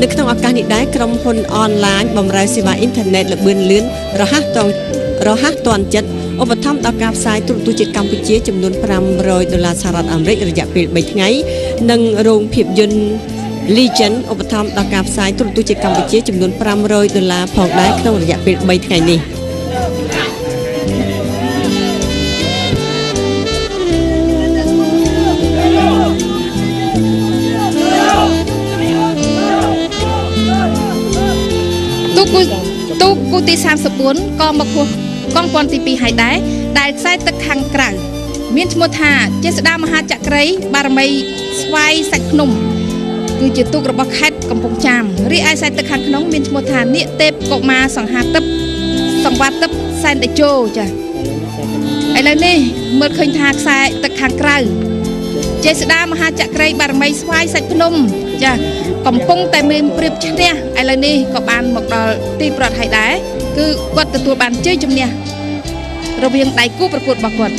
នៅក្នុងឱកាសនេះដែរក្រុមហ៊ុនអនឡាញបម្រើសេវាអ៊ីនធឺណិតល្បឿនលឿនរហ័សទាន់ចិត្តឧបត្ថម្ភដល់ការផ្សាយទូរទស្សន៍ជាតិកម្ពុជាចំនួន$500សហរដ្ឋអាមេរិករយៈពេល3ថ្ងៃនិងរោងភាពយន្ត Legend ឧបត្ថម្ភដល់ការផ្សាយទូរទស្សន៍ជាតិកម្ពុជាចំនួន$500ផងដែរក្នុងរយៈពេល3ថ្ងៃនេះទូ ទូកគូទី34ក៏មកហួសកងព័ន្ធទី2ហើយដែរដែលខ្សែទឹកខាងក្រៅមានឈ្មោះថាចេស្តាមហាចក្រីបារមីស្វាយសាច់ភ្នំគឺជាទូករបស់ខេត្តកំពង់ចាមរីឯខ្សែទឹកខាងក្នុងមានឈ្មោះថានាគទេពកុមារសង្ហាទឹកសង្វាតទឹកសែនតេជោចាឥឡូវនេះមើលឃើញថាខ្សែទឹកខាងក្រៅចេស្តាមហាចក្រីបារមីស្វាយសាច់ភ្នំចាកំពុងតែមានព្រៀបឈ្នះឥឡូវនេះក៏បានមកដល់ទីប្រវត្តិហើយដែរគឺគាត់ទទួលបានជ័យជំនះរវាងដៃគូប្រកួតរបស់គាត់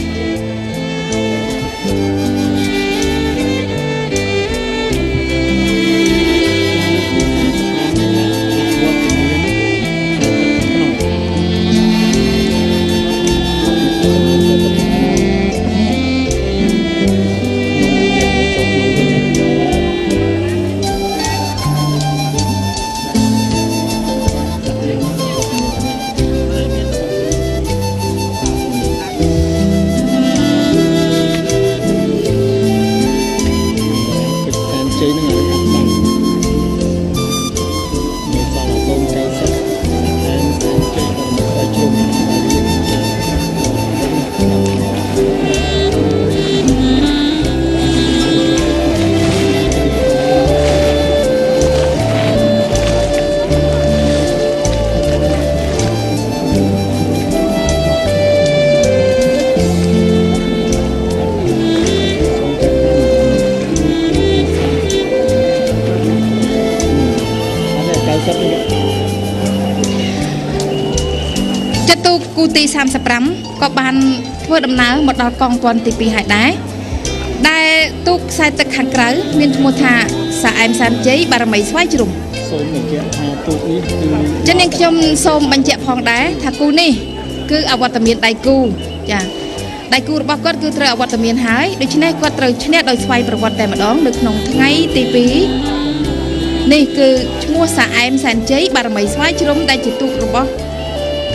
ទី35ក៏បានធ្វើដំណើរមកដល់កងព័ន្ធទី2ហើយដែរដែលទូកខ្សែទឹកខាងក្រៅមានឈ្មោះថាសាអែមសានជ័យបារមីស្វាយជ្រុំសូមបញ្ជាក់ថាទូកនេះគឺចឹងខ្ញុំសូមបញ្ជាក់ផងដែរថាគូនេះគឺអវត្តមានដៃគូចាដៃគូរបស់គាត់គឺត្រូវអវត្តមានហើយដូច្នេះគាត់ត្រូវឈ្នះដោយស្វ័យប្រវត្តិតែម្ដងនៅក្នុងថ្ងៃទី2នេះគឺឈ្មោះសាអែមសានជ័យបារមីស្វាយជ្រុំដែលជាទូករបស់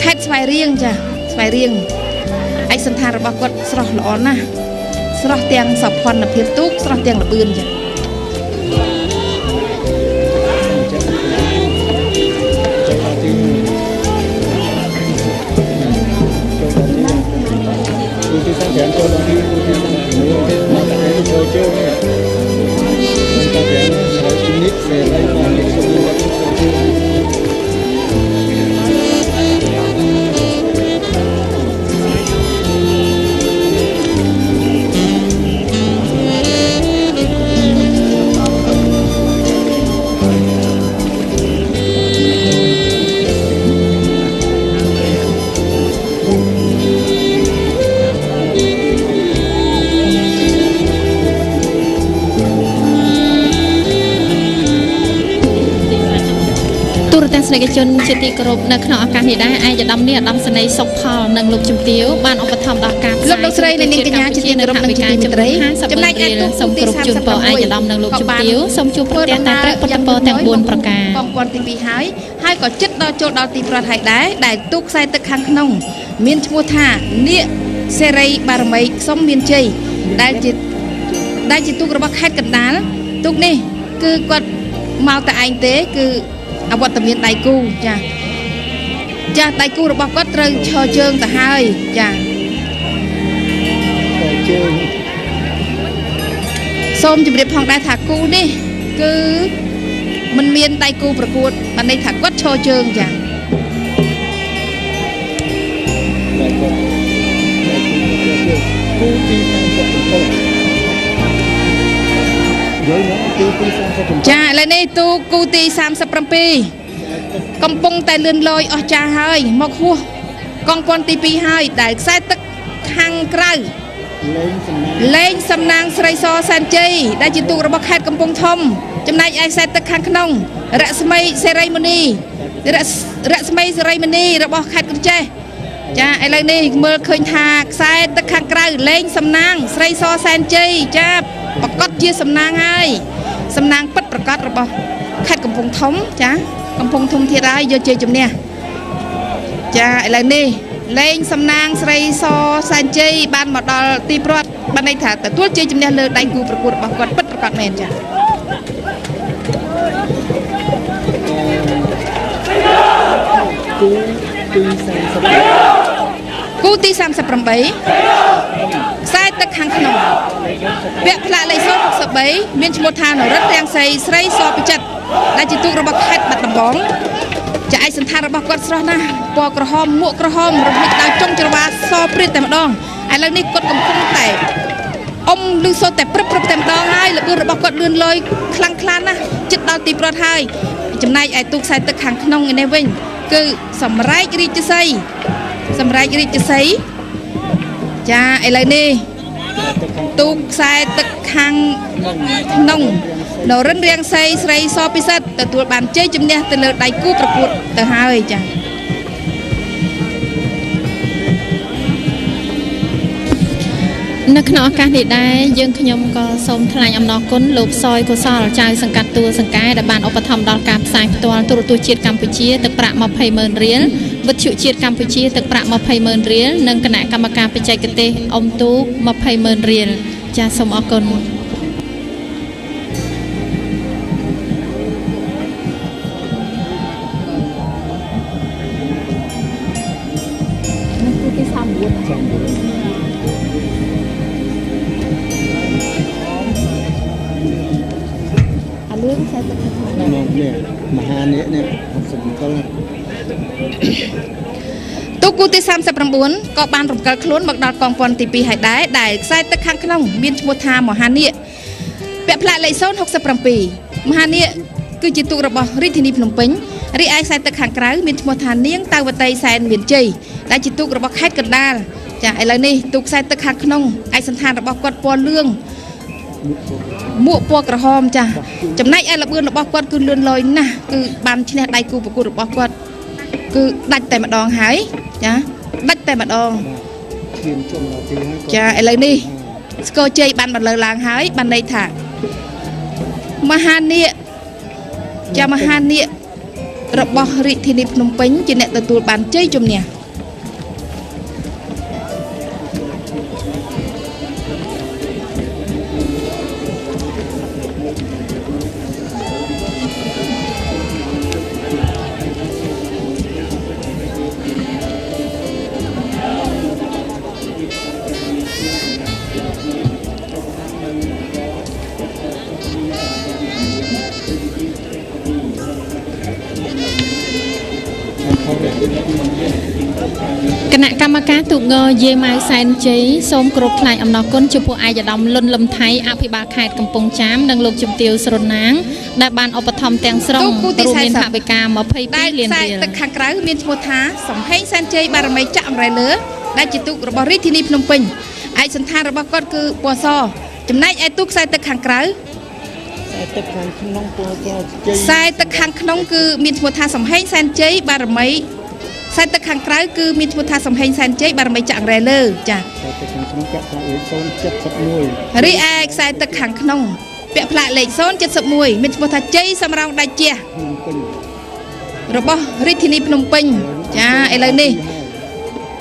ខេត្តស្វាយរៀងចាស្វាយរៀងឯកសណ្ឋានរបស់គាត់ស្រស់ល្អណាស់ស្រស់ទាំងសោភ័ណភាពទូកស្រស់ទាំងល្បឿនចាស្នេហ៍ជនជាទីគោរពនៅក្នុងឱកាសនេះដែរឯកឧត្តមនេះឧត្តមសេនីយ៍សុខផលនិងលោកជំទាវបានឧបត្ថម្ភដល់ការផ្សាយលោកស្រីនាងកញ្ញាជាទីគោរពនិងជាទីមេត្រីចំណែកឯទូកសូមគោរពជូនពរឯកឧត្តមនិងលោកជំទាវសូមជួបប្រទះតែព្រះពុទ្ធពរទាំង4ប្រការកងព័ន្ធទី2ហើយក៏ចិត្តដល់ចូលដល់ទីប្រវត្តិហើយដែរដែលទូកខ្សែទឹកខាងក្នុងមានឈ្មោះថានាគសេរីបារមីសុំមានជ័យដែលជាទូករបស់ខេត្តកណ្ដាលទូកនេះគឺគាត់មកតែឯងទេគឺអវត្តមានដៃគូចាដៃគូរបស់គាត់ត្រូវឈរជើងទៅហើយចាជើងសូមជម្រាបផងដែរថាគូនេះគឺមិនមានដៃគូប្រកួតបានន័យថាគាត់ឈរជើងចាគូទីចាឥឡូវនេះទូគូទី37កំពុងតែលឿនលយអស់ចាស់ហើយមកហួសកងព័ន្ធទី2ហើយដែលខ្សែទឹកខាងក្រៅលេងសំណាងស្រីសសែនជ័យដែលជាទូករបស់ខេត្តកំពង់ធំចំណែកឯខ្សែទឹកខាងក្នុងរស្មីសេរីមនីរបស់ខេត្តកញ្ចេះចាឥឡូវនេះមើលឃើញថាខ្សែទឹកខាងក្រៅលេងសំណាងស្រីសសែនជ័យចាប្រកាសជាសំណាងហើយសំណាងពិតប្រកបរបស់ខេត្តកំពង់ធំចាកំពង់ធំធារាយយកជ័យជំនះចាឥឡូវនេះលេងសំណាងស្រីសសែនជ័យបានមកដល់ទីប្រវត្តិបានន័យថាទទួលជ័យជំនះលើដៃគូប្រកួតរបស់គាត់ពិតប្រកបមែនចា គូទី38ខ្សែទឹកខាងក្នុងពាក់ផ្លាកលេខ063មានឈ្មោះថានរិទ្ធរាំងសីស្រីសពិចិត្រដែលជាទូករបស់ខេត្តបាត់ដំបងចាឯកសណ្ឋានរបស់គាត់ស្រស់ណាស់ពណ៌ក្រហមមួកក្រហមរំលេចដោយចុងច្រវាសព្រាតតែម្ដងឥឡូវនេះគាត់កំពុងតែអ៊ំលឺសូតែព្រឹបតែម្ដងហើយល្បឿនរបស់គាត់លឿនលយខ្លាំងខ្លាណាស់ជិតដល់ទីប្រត់ហើយចំណែកឯទូកខ្សែទឹកខាងក្នុងឯនេះវិញគឺសម្រែករាជសីចាឥឡូវនេះទូកខ្សែទឹកខាងក្នុងនរិនរាំងសីស្រីសពិសិដ្ឋទទួលបានជ័យជំនះទៅលើដៃគូប្រកួតទៅហើយចានៅក្នុងឱកាសនេះដែរយើងខ្ញុំក៏សូមថ្លែងអំណរគុណលោកសយកុសលចៅសង្កាត់ទួលសង្កែដែលបានឧបត្ថម្ភដល់ការផ្សាយផ្ទាល់ទូរទស្សន៍ជាតិកម្ពុជាទឹកប្រាក់ 20,000 រៀលវិទ្យុជាតិកម្ពុជាទឹកប្រាក់ 20,000 រៀលនិងគណៈកម្មការបច្ចេកទេសអ៊ំទូក 20,000 រៀលចាសសូមអរគុណមហានេនេះទូកគូទី39ក៏បានរំកិលខ្លួនមកដល់កងពន្ធទី2ហើយដែរដែលខ្សែទឹកខាងក្នុងមានឈ្មោះថាមហានេពាក់ផ្លាកលេខ067មហានេគឺជាទូករបស់រាជធានីភ្នំពេញរីឯខ្សែទឹកខាងក្រៅមានឈ្មោះថានាងតាវតីសែនមានជ័យដែលជាទូករបស់ខេត្តកណ្ដាលចាឥឡូវនេះទូកខ្សែទឹកខាងក្នុងឯកសណ្ឋានរបស់គាត់ពណ៌លឿងមួកពណ៌ក្រហមចាចំណែកឯល្បឿនរបស់គាត់គឺលឿនលយណាស់គឺបានឈ្នះដៃគូប្រកួតរបស់គាត់គឺដាច់តែម្ដងហើយចាដាច់តែម្ដងចាឥឡូវនេះស្គរជ័យបានបន្លឺឡើងហើយបានន័យថាមហានេរបស់រាជធានីភ្នំពេញជាអ្នកទទួលបានជ័យជំនះគណៈកម្មការទូកងយេម៉ៅសែនជ័យសូមគោរពថ្លែងអំណរគុណចំពោះឯកឧត្តមលុនលឹមថៃអភិបាលខេត្តកំពង់ចាមនិងលោកជំទាវស្រណាងដែលបានឧបត្ថម្ភទាំងស្រុងរួមមានថវិកា22លានរៀលទឹកខាងក្រៅមានឈ្មោះថាសំហេងសែនជ័យបារមីចាក់អម្រែលើដែលជាទូករបស់រាជធានីភ្នំពេញឯកសណ្ឋានរបស់គាត់គឺពណ៌សចំណែកឯទូកខ្សែទឹកខាងក្រៅខ្សែទឹកខាងក្នុងគឺមានឈ្មោះថាសំហេងសែនជ័យបារមីខ្សែទឹកខាងក្រៅគឺមានឈ្មោះថាសំហេងសែនជ័យបារមីចាក់អង្រែលើចាខ្សែទឹកខាងក្នុងពាក់ផ្លាកលេខ071រីឯខ្សែទឹកខាងក្នុងពាក់ផ្លាកលេខ071មានឈ្មោះថាជ័យសំរោងដាច់ជះរបស់រាជធានីភ្នំពេញចាឥឡូវនេះ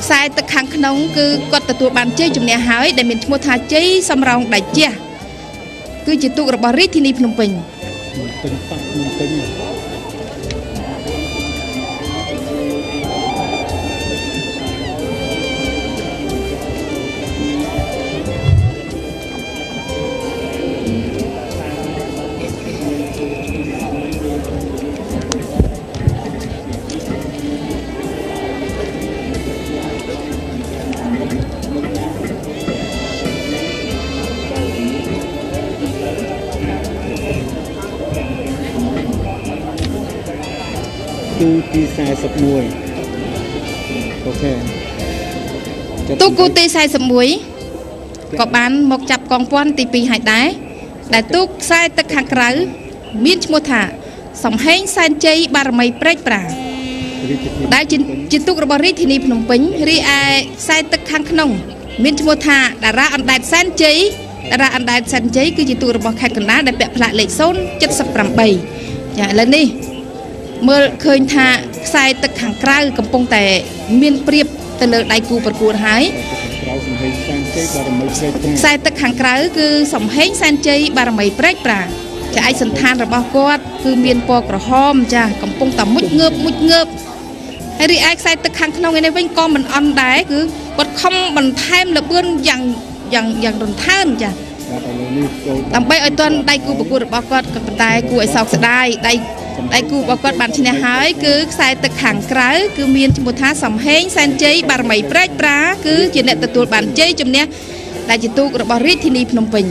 ខ្សែទឹកខាងក្នុងគឺគាត់ទទួលបានជ័យជំនះហើយដែលមានឈ្មោះថាជ័យសំរោងដាច់ជះគឺជាទូករបស់រាជធានីភ្នំពេញទូកទី41អូខេទូកគូទី41ក៏បានមកចាប់កងពន្ធទី2ហើយដែរដែលទូកខ្សែទឹកខាងក្រៅមានឈ្មោះថាសំហេងសែនជ័យបារមីព្រែកប្រាដែលជាទូករបស់រាជធានីភ្នំពេញរីឯខ្សែទឹកខាងក្នុងមានឈ្មោះថាតារាអណ្ដែតសែនជ័យគឺជាទូករបស់ខេត្តកណ្ដាលដែលពាក់ផ្លាកលេខ078ចាឥឡូវនេះមើលឃើញថាខ្សែទឹកខាងក្រៅកំពុងតែមានព្រៀបទៅលើដៃគូប្រកួតហើយខ្សែទឹកខាងក្រៅគឺសំហេងសែនជ័យបារមីព្រែកប្រាចាឯកសណ្ឋានរបស់គាត់គឺមានពណ៌ក្រហមចាកំពុងតែមុជងើបឥ ហើយរីឯខ្សែទឹកខាងក្នុងឯនេះវិញក៏មិនអន់ដែរគឺគាត់ខំបន្ថែមលបឿនយ៉ាងរន្ធើនចាដើម្បីឲ្យទាន់ដៃគូប្រកួតរបស់គាត់ក៏ប៉ុន្តែគួរឲ្យសោកស្ដាយដៃគូរបស់គាត់បានឈ្នះហើយគឺខ្សែទឹកខាងក្រៅគឺមានឈ្មោះថាសំហេងសែនជ័យបារមីព្រែកប្រាគឺជាអ្នកទទួលបានជ័យជំនះដែលជាទូករបស់រាជធានីភ្នំពេញ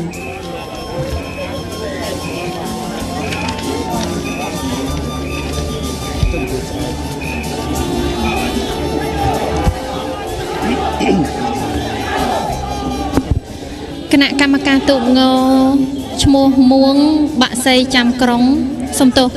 គណៈកម្មការទូកងឈ្មោះមួងបាក់សីចាំក្រុងសូមទោស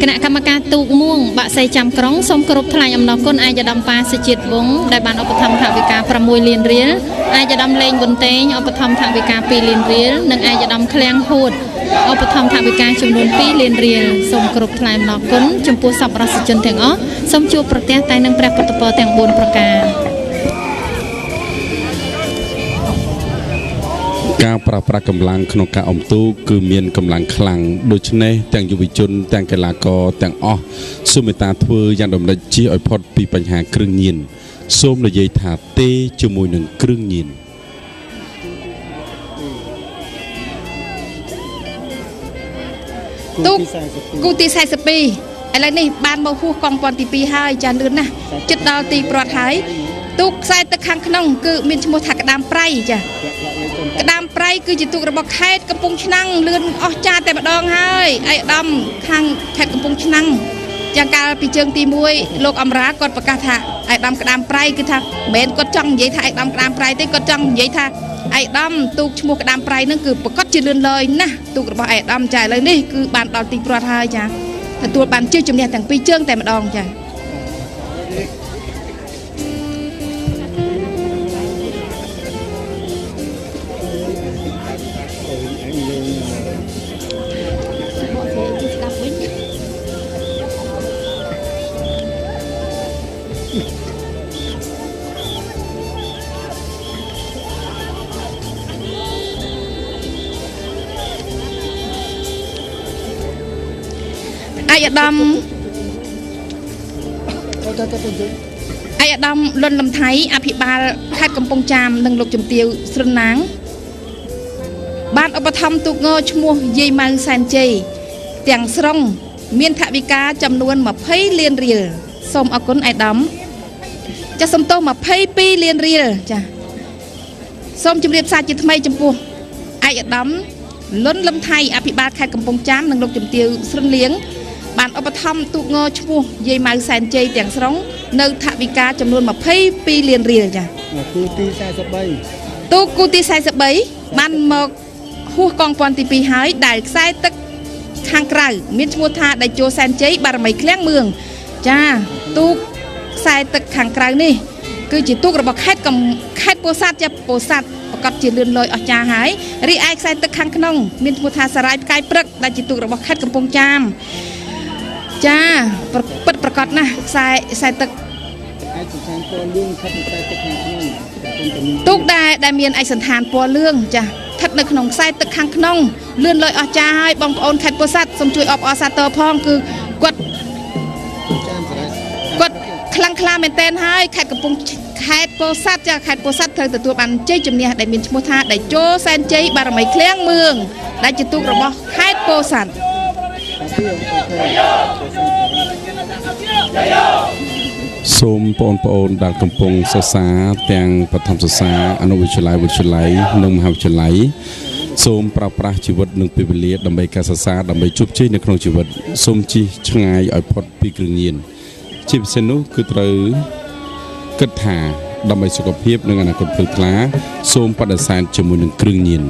គណៈកម្មការទូកមួងបាក់សីចាំក្រុងសូមគោរពថ្លែងអំណរគុណអាយដាមប៉ាសជាតិវងដែលបានឧបត្ថម្ភថវិកា6លានរៀលអាយដាមលេងប៊ុនតេងឧបត្ថម្ភថវិកា2លានរៀលនិងអាយដាមឃ្លាំងហួតឧបត្ថម្ភថវិកាចំនួន2លានរៀលសូមគោរពថ្លែងអំណរគុណចំពោះសប្បុរសជនទាំងអស់សូមជួបប្រទះតែនឹងព្រះពុទ្ធពរទាំង4ប្រការការប្រើប្រាស់កម្លាំងក្នុងការអុំទូកគឺមានកម្លាំងខ្លាំងដូច្នេះទាំងយុវជនទាំងកីឡាករទាំងអស់សូមមេត្តាធ្វើយ៉ាងដំណេចជៀសឲ្យផុតពីបញ្ហាគ្រឿងញៀនសូមនិយាយថាទេជាមួយនឹងគ្រឿងញៀនទូកគូទី42ឥឡូវនេះបានមកហួសកងពាន់ទី2ហើយចាលឿនណាស់ជិតដល់ទីប្រវត្តិហើយទូកខ្សែទឹកខាងក្នុងគឺមានឈ្មោះថាក្តាមប្រៃចាក្តាមប្រៃគឺជាទូករបស់ខេត្តកំពង់ឆ្នាំងលឿនអស់ចាតែម្ដងហើយឯកឧត្តមខាងខេត្តកំពង់ឆ្នាំងយ៉ាងកាលពីជើងទី1លោកអមរាគាត់ប្រកាសថាឯកឧត្តមក្តាមប្រៃគឺថាមិនមែនគាត់ចង់និយាយថាឯកឧត្តមក្តាមប្រៃទេគាត់ចង់និយាយថាឯកឧត្តមទូកឈ្មោះក្តាមប្រៃនឹងគឺប្រកាសជាលឿនលយណាស់ទូករបស់ឯកឧត្តមចាឥឡូវនេះគឺបានដល់ទីប្រវត្តិហើយចាទទួលបានជ័យជំនះទាំងពីរជើងតែម្ដងចាឯកឧត្តមលន់លំថៃអភិបាលខេត្តកំពង់ចាមនិងលោកជំទាវស្រុនណាងបានឧបត្ថម្ភទូកងឈ្មោះយាយម៉ៅសែនជ័យទាំងស្រុងមានថវិកាចំនួន20លានរៀលសូមអរគុណឯកឧត្តមចាសសំទោស22លានរៀលចាសសូមជម្រាបសារជាថ្មីចំពោះឯកឧត្តមលន់លំថៃអភិបាលខេត្តកំពង់ចាមនិងលោកជំទាវស្រុនលៀងបានឧបត្ថម្ភទូកងឈ្មោះយាយម៉ៅសែនជ័យទាំងស្រុងនៅថវិកាចំនួន22លានរៀលចាគូទី43ទូកគូទី43បានមកហួសកងពាន់ទី2ហើយដែលខ្សែទឹកខាងក្រៅមានឈ្មោះថាដៃជោសែនជ័យបារមីឃ្លាំងមឿងចាទូកខ្សែទឹកខាងក្រៅនេះគឺជាទូករបស់ខេត្តពោធិ៍សាត់ចាពោធិ៍សាត់ប្រកាសជាលឿនលយអស្ចារ្យហើយរីឯខ្សែទឹកខាងក្នុងមានឈ្មោះថាសារាយផ្កាយព្រឹកដែលជាទូករបស់ខេត្តកំពង់ចាមចាពិតប្រកបណាស់ខ្សែទឹកឯកសណ្ឋានពណ៌លឿងស្ថិតនៅខ្សែទឹកខាងក្នុងទូកដែលមានឯកសណ្ឋានពណ៌លឿងចាស្ថិតនៅក្នុងខ្សែទឹកខាងក្នុងលឿនលយអស្ចារ្យហើយបងប្អូនខេត្តពោធិ៍សាត់សូមជួយអបអរសាទរផងគឺគាត់ខ្លាំងក្លាមែនទែនហើយខេត្តកំពង់ខេត្តពោធិ៍សាត់ចាខេត្តពោធិ៍សាត់ត្រូវទទួលបានជ័យជំនះដែលមានឈ្មោះថាដៃជោសែនជ័យបារមីឃ្លាំងមឿងដែលជាទូករបស់ខេត្តពោធិ៍សាត់សូមបងប្អូនដែលកំពុងសិក្សាទាំងបឋមសិក្សាអនុវិទ្យាល័យវិទ្យាល័យនិងមហាវិទ្យាល័យសូមប្រើប្រាស់ជីវិតនិងពេលវេលាដើម្បីការសិក្សាដើម្បីជោគជ័យនៅក្នុងជីវិតសូមជិះឆ្ងាយឲ្យផុតពីគ្រឿងញៀនជាពិសេសនោះគឺត្រូវគិតថាដើម្បីសុខភាពនិងអនាគតភ្លឺថ្លាសូមបដិសេធជាមួយនឹងគ្រឿងញៀន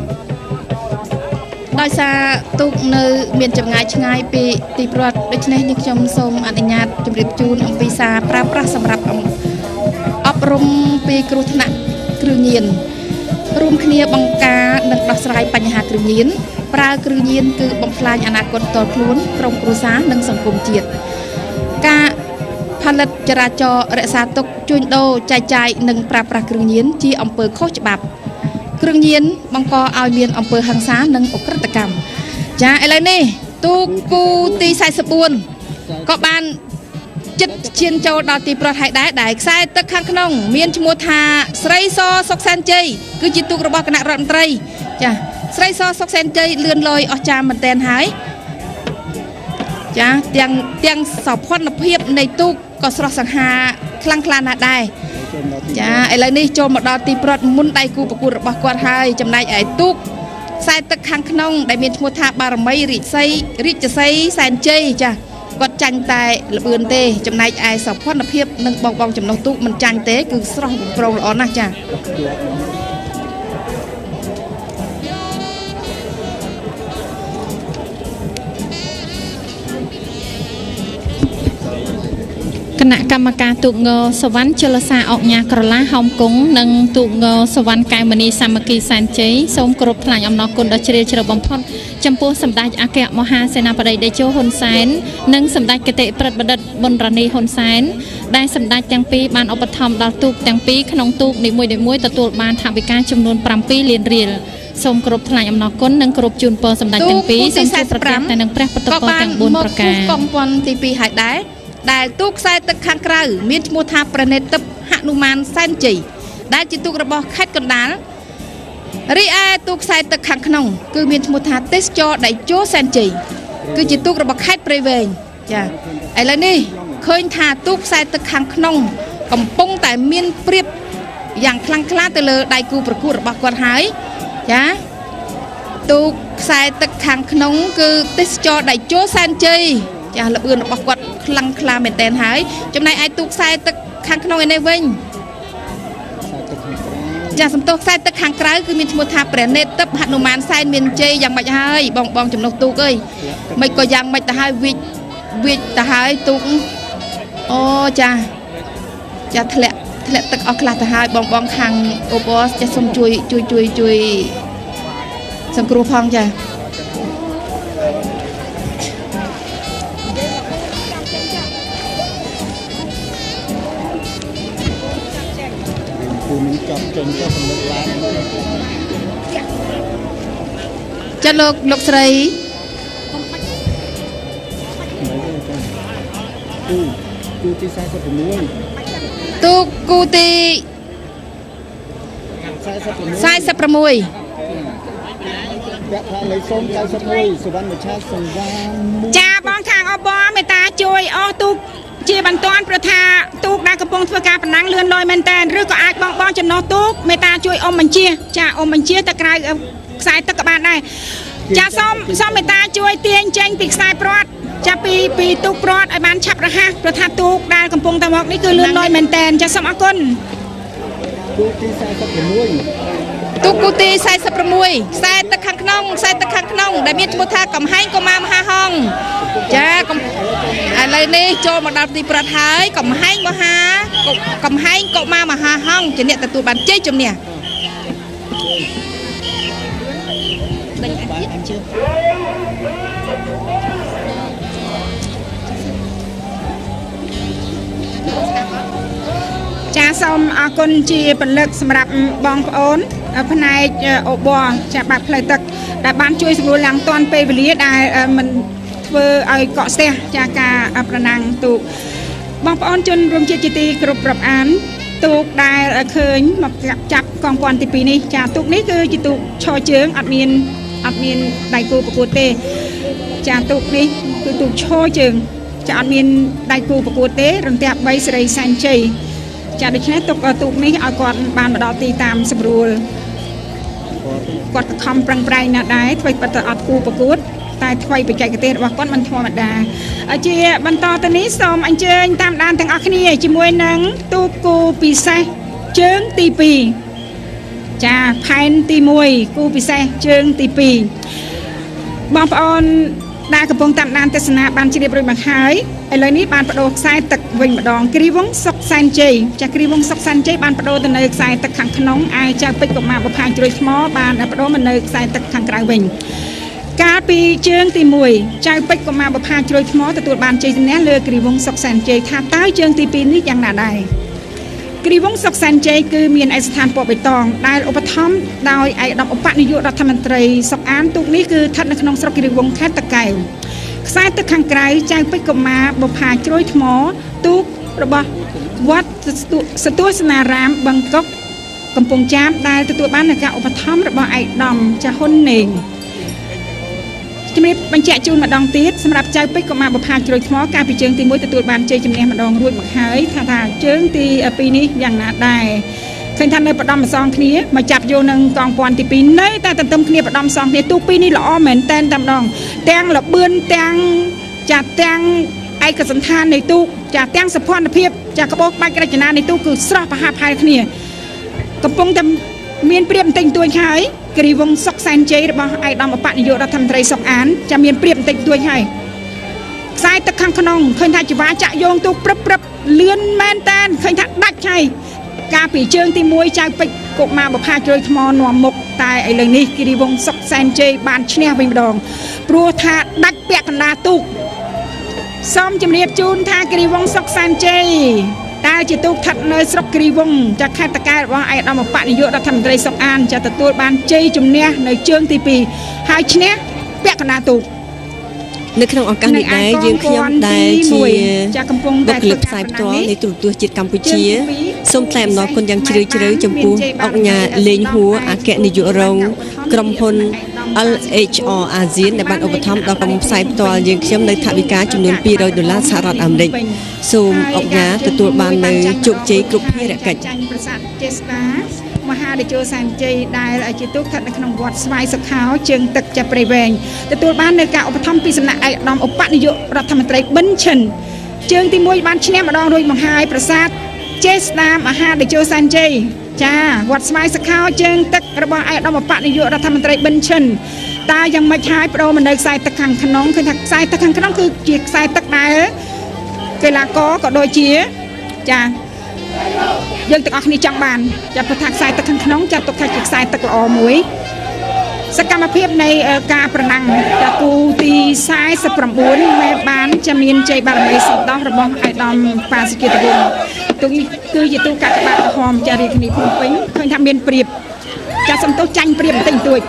ដោយសារទូកនៅមានចម្ងាយឆ្ងាយពីទីប្រវត្តិដូច្នេះនេះខ្ញុំសូមអនុញ្ញាតជម្រាបជូនអំពីសារប្រើប្រាស់សម្រាប់អប់រំពីគ្រោះថ្នាក់គ្រឿងញៀនរួមគ្នាបង្ការនិងដោះស្រាយបញ្ហាគ្រឿងញៀនប្រើគ្រឿងញៀនគឺបំផ្លាញអនាគតផ្ទាល់ខ្លួនក្រុមគ្រួសារនិងសង្គមជាតិការផលិតចរាចរណ៍រក្សាទុកជួញដូរចែកចាយនិងប្រើប្រាស់គ្រឿងញៀនជាអំពើខុសច្បាប់គ្រឿងញៀនបង្កឲ្យមានអំពើហិង្សានិងអក្រិតកម្មចាឥឡូវនេះទូកគូទី44ក៏បាន ចិត្តឈានចូលដល់ទីប្រត់ហើយដែរខ្សែទឹកខាងក្នុងមានឈ្មោះថាស្រីសសុកសែនជ័យគឺជាទូករបស់គណៈរដ្ឋមន្ត្រីចាស្រីសសុកសែនជ័យលឿនលយអស្ចារ្យមែនទែនហើយចាទាំងសោភ័ណភាពនៃទូកក៏ស្រស់សង្ហាខ្លាំងក្លាណាស់ដែរចាឥឡូវនេះចូលមកដល់ទីប្រត់មុនដៃគូប្រកួតរបស់គាត់ហើយចំណែកឯទូកខ្សែទឹកខាងក្នុងដែលមានឈ្មោះថាបារមីរាជសីសែនជ័យចាគាត់ចាញ់តែល្បឿនទេចំណែកឯសោភ័ណភាពនិងបងចំណុះទូកមិនចាញ់ទេគឺស្រស់បំព្រងល្អណាស់ចាគណៈកម្មការទូកងសវណ្ណជលសាអុកញ៉ាក្រឡាហោមគង់និងទូកងសវណ្ណកែវមនីសាមគ្គីសែនជ័យសូមគោរពថ្លែងអំណរគុណដ៏ជ្រាលជ្រៅបំផុតចំពោះសម្ដេចអគ្គមហាសេនាបតីតេជោហ៊ុនសែននិងសម្ដេចគតិប្រិទ្ធបណ្ឌិតប៊ុនរ៉ានីហ៊ុនសែនដែលសម្ដេចទាំងពីរបានឧបត្ថម្ភដល់ទូកទាំងពីរក្នុងទូកនីមួយៗទទួលបានថវិកាចំនួន7លានរៀលសូមគោរពថ្លែងអំណរគុណនិងគោរពជូនពរសម្ដេចទាំងពីរសូមជួបប្រទះតែនឹងព្រះពុទ្ធពរទាំង4ប្រការកងពន្ធទី2ហើយដែរដែលទូកខ្សែទឹកខាងក្រៅមានឈ្មោះថាប្រណេតទឹកហនុមានសែនជ័យដែលជាទូករបស់ខេត្តកណ្ដាលរីឯទូកខ្សែទឹកខាងក្នុងគឺមានឈ្មោះថាទេសចរដៃជោសែនជ័យគឺជាទូករបស់ខេត្តព្រៃវែងចាឥឡូវនេះឃើញថាទូកខ្សែទឹកខាងក្នុងកំពុងតែមានព្រៀបយ៉ាងខ្លាំងក្លាទៅលើដៃគូប្រកួតរបស់គាត់ហើយចាទូកខ្សែទឹកខាងក្នុងគឺទេសចរដៃជោសែនជ័យចាល្បឿនរបស់គាត់ខ្លាំងក្លាមែនទែនហើយចំណែកឯទូកខ្សែទឹកខាងក្នុងឯនេះវិញចាសំទោសខ្សែទឹកខាងក្រៅគឺមានឈ្មោះថាព្រះនេតទឹកហនុមានសែនមានជ័យយ៉ាងម៉េចហើយបងចំណុះទូកអើយមិនក៏យ៉ាងម៉េចទៅហើយវិចទៅហើយទូកអូចាធ្លាក់ទឹកអស់ខ្លះទៅហើយបងខាងអូបចាសូមជួយសង្គ្រោះផងចាចាលោកស្រីគូទី46ទូគូទី46ចាបងខាងអបមេតាជួយអស់ទូកជាបន្ទាន់ប្រថាទូកដែលកំពុងធ្វើការប្រណាំងលឿនលយមែនតើឬក៏អាចបងចំណុះទូកមេតាជួយអ៊ំបញ្ជាចាអ៊ំបញ្ជាទៅក្រៅខ្សែទឹកក៏បានដែរចាសូមមេតាជួយទាញចេញពីខ្សែព្រាត់ចាប់ពីទូកព្រាត់ឲ្យបានឆាប់រហ័សប្រថាទូកដែលកំពុងតែមកនេះគឺលឿនលយមែនតើចាសូមអរគុណទូកទី46ទូកទី46ខ្សែទឹកខាងក្នុងដែលមានឈ្មោះថាកំហែងកុមារមហាហង្សចាឥឡូវនេះចូលមកដល់ទីប្រត់ហើយកំហែងកុមារមហាហង្សជាអ្នកទទួលបានជ័យជំនះចាសូមអរគុណជាពលិកសម្រាប់បងប្អូនផ្នែកអូបចាបាត់ផ្លូវទឹកដែលបានជួយសម្រួលឡើងទាន់ពេលវេលាដែលមិនធ្វើឲ្យកកស្ទះចាការប្រណាំងទូកបងប្អូនជនរួមជាតិជាទីគោរពរាប់អានទូកដែលឃើញមកចាប់កងពាន់ទី2នេះចាទូកនេះគឺជាទូកឈរជើងអត់មានដៃគូប្រកួតទេចាទូកនេះគឺទូកឈរជើងចាអត់មានដៃគូប្រកួតទេរន្ទះ3សេរីសែនជ័យចាដូច្នេះទូកនេះឲ្យគាត់បានមកដល់ទីតាមស្រួលគាត់ក៏ខំប្រឹងប្រែងណាស់ដែរធ្វើបិទអត់គូប្រកួតតែថ្មីបច្ចេកទេសរបស់គាត់មិនធម្មតាជាបន្តទៅនេះសូមអញ្ជើញតាមដានទាំងអស់គ្នាជាមួយនឹងទូកគូពិសេសជើងទី2ចាផែនទី1គូពិសេសជើងទី2បងប្អូនដែលកំពុងតាមដានទស្សនាបានជ្រាបរួចមកហើយឥឡូវនេះបានបដូរខ្សែទឹកវិញម្ដងគ្រីវងសុកសែនជ័យចាគ្រីវងសុកសែនជ័យបានបដូរទៅនៅខ្សែទឹកខាងក្នុងឯចៅពេជ្រកុមារបផាជ្រោយថ្មបានបដូរមកនៅខ្សែទឹកខាងក្រៅវិញកាលពីជើងទី1ចៅពេជ្រកុមារបផាជ្រោយថ្មទទួលបានជ័យជំនះលើគ្រីវងសុកសែនជ័យថាតើជើងទី2នេះយ៉ាងណាដែរគ្រីវងសុកសែនជ័យគឺមានឯកស្ថានពណ៌បៃតងដែលឧបត្ថម្ភដោយឯកឧត្តមឧបនាយករដ្ឋមន្ត្រីសុកអានទូកនេះគឺស្ថិតនៅក្នុងស្រុកគ្រីវងខេត្តតាកែវ ខ្សែទឹកខាងក្រៅចៅពេជ្រកុមារបុប្ផាជ្រោយថ្មទូករបស់វត្តសទស្សនារាមបឹងកុកកំពង់ចាមដែលទទួលបាននូវការឧបត្ថម្ភរបស់ឯកឧត្តមចាហ៊ុននេងជំរាបបញ្ជាក់ជូនម្ដងទៀតសម្រាប់ចៅពេជ្រកុមារបុប្ផាជ្រោយថ្មការពីជើងទី1ទទួលបានជ័យជំនះម្ដងរួចមកហើយថាជើងទី2នេះយ៉ាងណាដែរឃើញថានៅបដំម្សងគ្នាមកចាប់យកនឹងកងពាន់ទី2នៅតែទន្ទឹមគ្នាបដំម្សងគ្នាទូកពីរនេះល្អមែនតែនតែម្ដងទាំងលបឿនទាំងទាំងឯកសណ្ឋាននៃទូកទាំងសភ័ណភាពក្បោសក្បាច់រចនានៃទូកគឺស្រស់ប្រហាប់ហើយគ្នាកំពុងតែមានព្រៀបបន្តិចតួចហើយគិរីវង្សសុកសែនជ័យរបស់ឯកឧត្តមឧបនាយករដ្ឋមន្ត្រីសុកអានមានព្រៀបបន្តិចតួចហើយខ្សែទឹកខាងក្នុងឃើញថាចង្វាចាក់យោងទូកព្រឹបលឿនមែនតែនឃើញថាដាច់ហើយការពីជើងទី1ចៅពេជ្រកុមារបុប្ផាជ្រោយថ្មនាំមុខតែឥឡូវនេះគិរីវង្សសុកសែនជ័យបានឈ្នះវិញម្ដងព្រោះថាដាច់ពាក់កណ្ដាលទូកសូមជម្រាបជូនថាគិរីវង្សសុកសែនជ័យតែជាទូកស្ថិតនៅស្រុកគិរីវង្សខេត្តតាកែវរបស់ឯកឧត្តមឧបនាយករដ្ឋមន្ត្រីសុកអានទទួលបានជ័យជំនះនៅជើងទី2ហើយឈ្នះពាក់កណ្ដាលទូកនៅក្នុងឱកាសនេះដែរយើងខ្ញុំដែលជាកំពុងតែធ្វើផ្សាយផ្ទាល់នៃទូរទស្សន៍ជាតិកម្ពុជាសូមថ្លែងអំណរគុណយ៉ាងជ្រាលជ្រៅចំពោះអង្គការលេងហួរអគ្គនាយករងក្រុមហ៊ុន LHR អាស៊ានដែលបានឧបត្ថម្ភដល់ក្រុមផ្សាយផ្ទាល់យើងខ្ញុំនៅថវិកាចំនួន$200សហរដ្ឋអាមេរិកសូមអង្គការទទួលបាននៅជោគជ័យគ្រប់ភារកិច្ចចាញ់ប្រាសាទចេស្តាមហាតេជោសែនជ័យដែលជាទូកស្ថិតនៅក្នុងវត្តស្វាយសុខោជើងទឹកចាប់ព្រៃវែងទទួលបាននៅការឧបត្ថម្ភពីសំណាក់ឯកឧត្តមឧបនាយករដ្ឋមន្ត្រីប៊ិនឈិនជើងទី1បានឈ្នះម្ដងរួចមកហើយប្រាសាទចេស្តាមហាតេជោសែនជ័យចាវត្តស្វាយសុខោជើងទឹករបស់ឯកឧត្តមឧបនាយករដ្ឋមន្ត្រីប៊ិនឈិនតើយ៉ាងម៉េចហើយបដូរមកនៅខ្សែទឹកខាងក្នុងឃើញថាខ្សែទឹកខាងក្នុងគឺជាខ្សែទឹកដែលកីឡាករក៏ដូចជាចាយើងទាំងអស់គ្នាចង់បានចាព្រោះថាខ្សែទឹកខាងក្នុងចាត់ទុកថាជាខ្សែទឹកល្អមួយសកម្មភាពនៃការប្រណាំងតាគូទី49មេបានจะមានជ័យបារមីសន្តោសរបស់ឯកឧត្តមប៉ាសុជាតិវង្សទូកនេះគឺជាទូកកាកបាទក្រហមចារាជធានីភ្នំពេញឃើញថាមានព្រៀបចាសន្តោសចាញ់ព្រៀបបន្តិចបន្តួច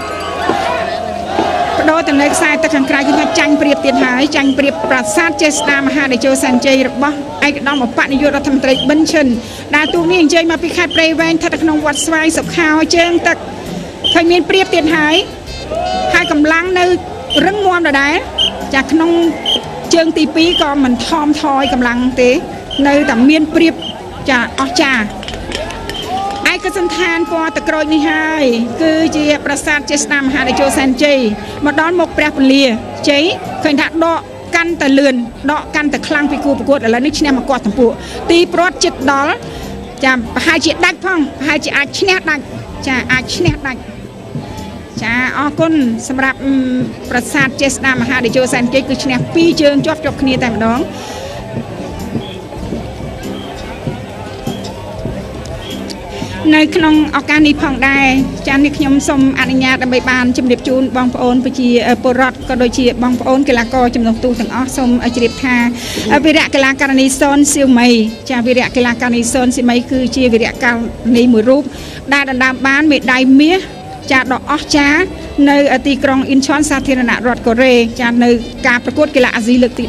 បដូរទៅនៅខ្សែទឹកខាងក្រៅគឺថាចាញ់ព្រៀបទៀតហើយចាញ់ព្រៀបប្រាសាទចេស្តាមហាតេជោសែនជ័យរបស់ឯកឧត្តមឧបនាយករដ្ឋមន្ត្រីប៊ិនឈិនដែលទូកនេះអញ្ជើញមកពីខេត្តព្រៃវែងស្ថិតនៅក្នុងវត្តស្វាយសុខោជើងទឹកឃើញមានព្រៀបទៀតហើយកម្លាំងនៅរឹងមាំដដែលចាក្នុងជើងទី2ក៏មិនថមថយកម្លាំងទេនៅតែមានព្រៀបចាអស្ចារ្យឯកសណ្ឋានពណ៌ទឹកក្រូចនេះហើយគឺជាប្រាសាទចេស្តាមហាតេជោសែនជ័យមកដល់មុខព្រះពលាជ័យឃើញថាដកកាន់តែលឿនដកកាន់តែខ្លាំងពីគូប្រកួតឥឡូវនេះឈ្នះមកគាត់តំពួកទីព្រាត់ចិត្តដល់ចាប្រហែលជាដាច់ផងប្រហែលជាអាចឈ្នះដាច់ចាអាចឈ្នះដាច់ចាអរគុណសម្រាប់ប្រាសាទចេស្តាមហាតេជោសែនជ័យគឺឈ្នះ2ជើងជាប់គ្នាតែម្ដងនៅក្នុងឱកាសនេះផងដែរចា៎នេះខ្ញុំសូមអនុញ្ញាតដើម្បីបានជម្រាបជូនបងប្អូនប្រជាពលរដ្ឋក៏ដូចជាបងប្អូនកីឡាករចំណុះទូទាំងអស់សូមជម្រាបថាវីរៈកីឡាករនីសុនសៀវមីចា៎វីរៈកីឡាករនីសុនសៀវមីគឺជាវីរៈកីឡាករនីមួយរូបដែលដណ្ដើមបានមេដាយមាសចាដ៏អស្ចារ្យនៅទីក្រុងអ៊ីនឆុនសាធារណរដ្ឋកូរ៉េចានៅការប្រកួតកីឡាអាស៊ីលើកទី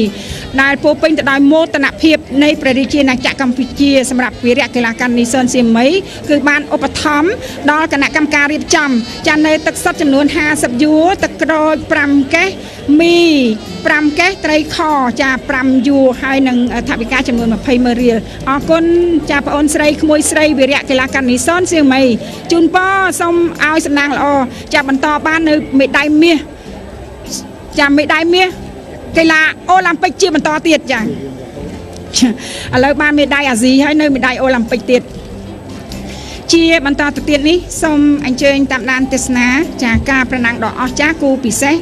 17ដែលពោពេញទៅដោយមោទនភាពនៃព្រះរាជាណាចក្រកម្ពុជាសម្រាប់វីរៈកីឡាករនីសុនសៀមីគឺបានឧបត្ថម្ភដល់គណៈកម្មការរៀបចំចានៅទឹកសុទ្ធចំនួន50យួរទឹកក្រូច5កេសមី5កេសត្រីខចា5យួរហើយនឹងថវិកាចំនួន20,000រៀលអរគុណចាបងអូនស្រីក្មួយស្រីវីរៈកីឡាករនីសុនសៀមីជូនពរសូមឲ្យសំណាងល្អចាបន្តបាននៅមេដាយមាសចាមេដាយមាសកីឡាអូឡ িম্প ិកជាបន្តទៀតចាឥឡូវបានមេដាយអាស៊ីហើយនៅមេដាយអូឡ িম্প ិកទៀតជាបន្តទៅទៀតនេះសូមអញ្ជើញតាមដានទេសនាចាការប្រណាំងដ៏អស្ចារ្យគូពិសេស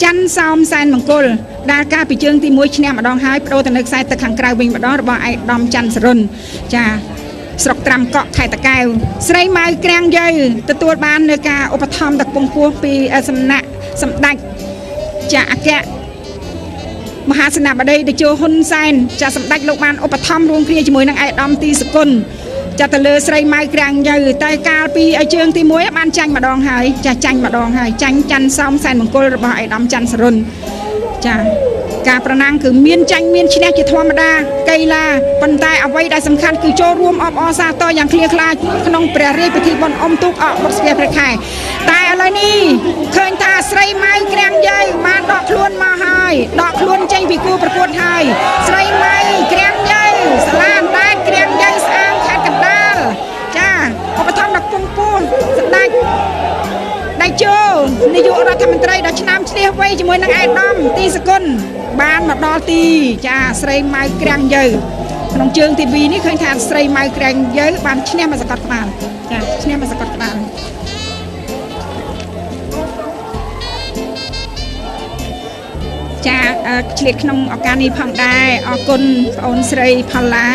ច័ន្ទសោមសែនមង្គលដែលការពីជើងទី1ឈ្នះម្ដងហើយបដូរទៅនៅខ្សែទឹកខាងក្រៅវិញម្ដងរបស់ឯកឧត្តមច័ន្ទសរុនចាស្រុកត្រាំកក់ខេត្តតាកែវស្រីម៉ៅក្រាំងយើទទួលបាននៅការឧបត្ថម្ភទឹកពងពោះពីសំណាក់សម្ដេចចាអគ្គមហាសេនាបតីតេជោហ៊ុនសែនចាសម្ដេចលោកបានឧបត្ថម្ភរួមគ្នាជាមួយនឹងឯកឧត្តមទីសគុណចាទៅលើស្រីម៉ៅក្រាំងយើតែកាលពីជើងទី1បានចាញ់ម្ដងហើយចាចាញ់ម្ដងហើយចាញ់ច័ន្ទសោមសែនមង្គលរបស់ឯកឧត្តមច័ន្ទសរុន ចាការប្រណាំងគឺមានចាញ់មានឈ្នះជាធម្មតាកីឡាប៉ុន្តែអ្វីដែលសំខាន់គឺចូលរួមអបអរសាទរយ៉ាងឃ្លាខ្លាក្នុងព្រះរាជពិធីបុណ្យអុំទូកអកបុត្រស្វាព្រះខែតែឥឡូវនេះឃើញថាស្រីម៉ៅក្រាំងយើបានដកខ្លួនមកហើយដកខ្លួនចេញពីគូប្រកួតហើយស្រីម៉ៅក្រាំងយើសាលាអណ្ដែតក្រាំងយើស្អាងខេត្តកណ្ដាលចាឧបត្ថម្ភដល់ពងពួនសម្ដេចដៃជោនាយករដ្ឋមន្ត្រីដល់ឆ្នាំឆ្លៀសវៃជាមួយនឹងឯកឧត្តមទីសកុនបានមកដល់ទីចាស្រីម៉ៅក្រាំងយើក្នុងជើងទី2នេះឃើញថាស្រីម៉ៅក្រាំងយើបានឈ្នះមកសកត់ក្បាលចាឈ្នះមកសកត់ក្បាលចាឆ្លៀតក្នុងឱកាសនេះផងដែរអរគុណបងអូនស្រីផល្លា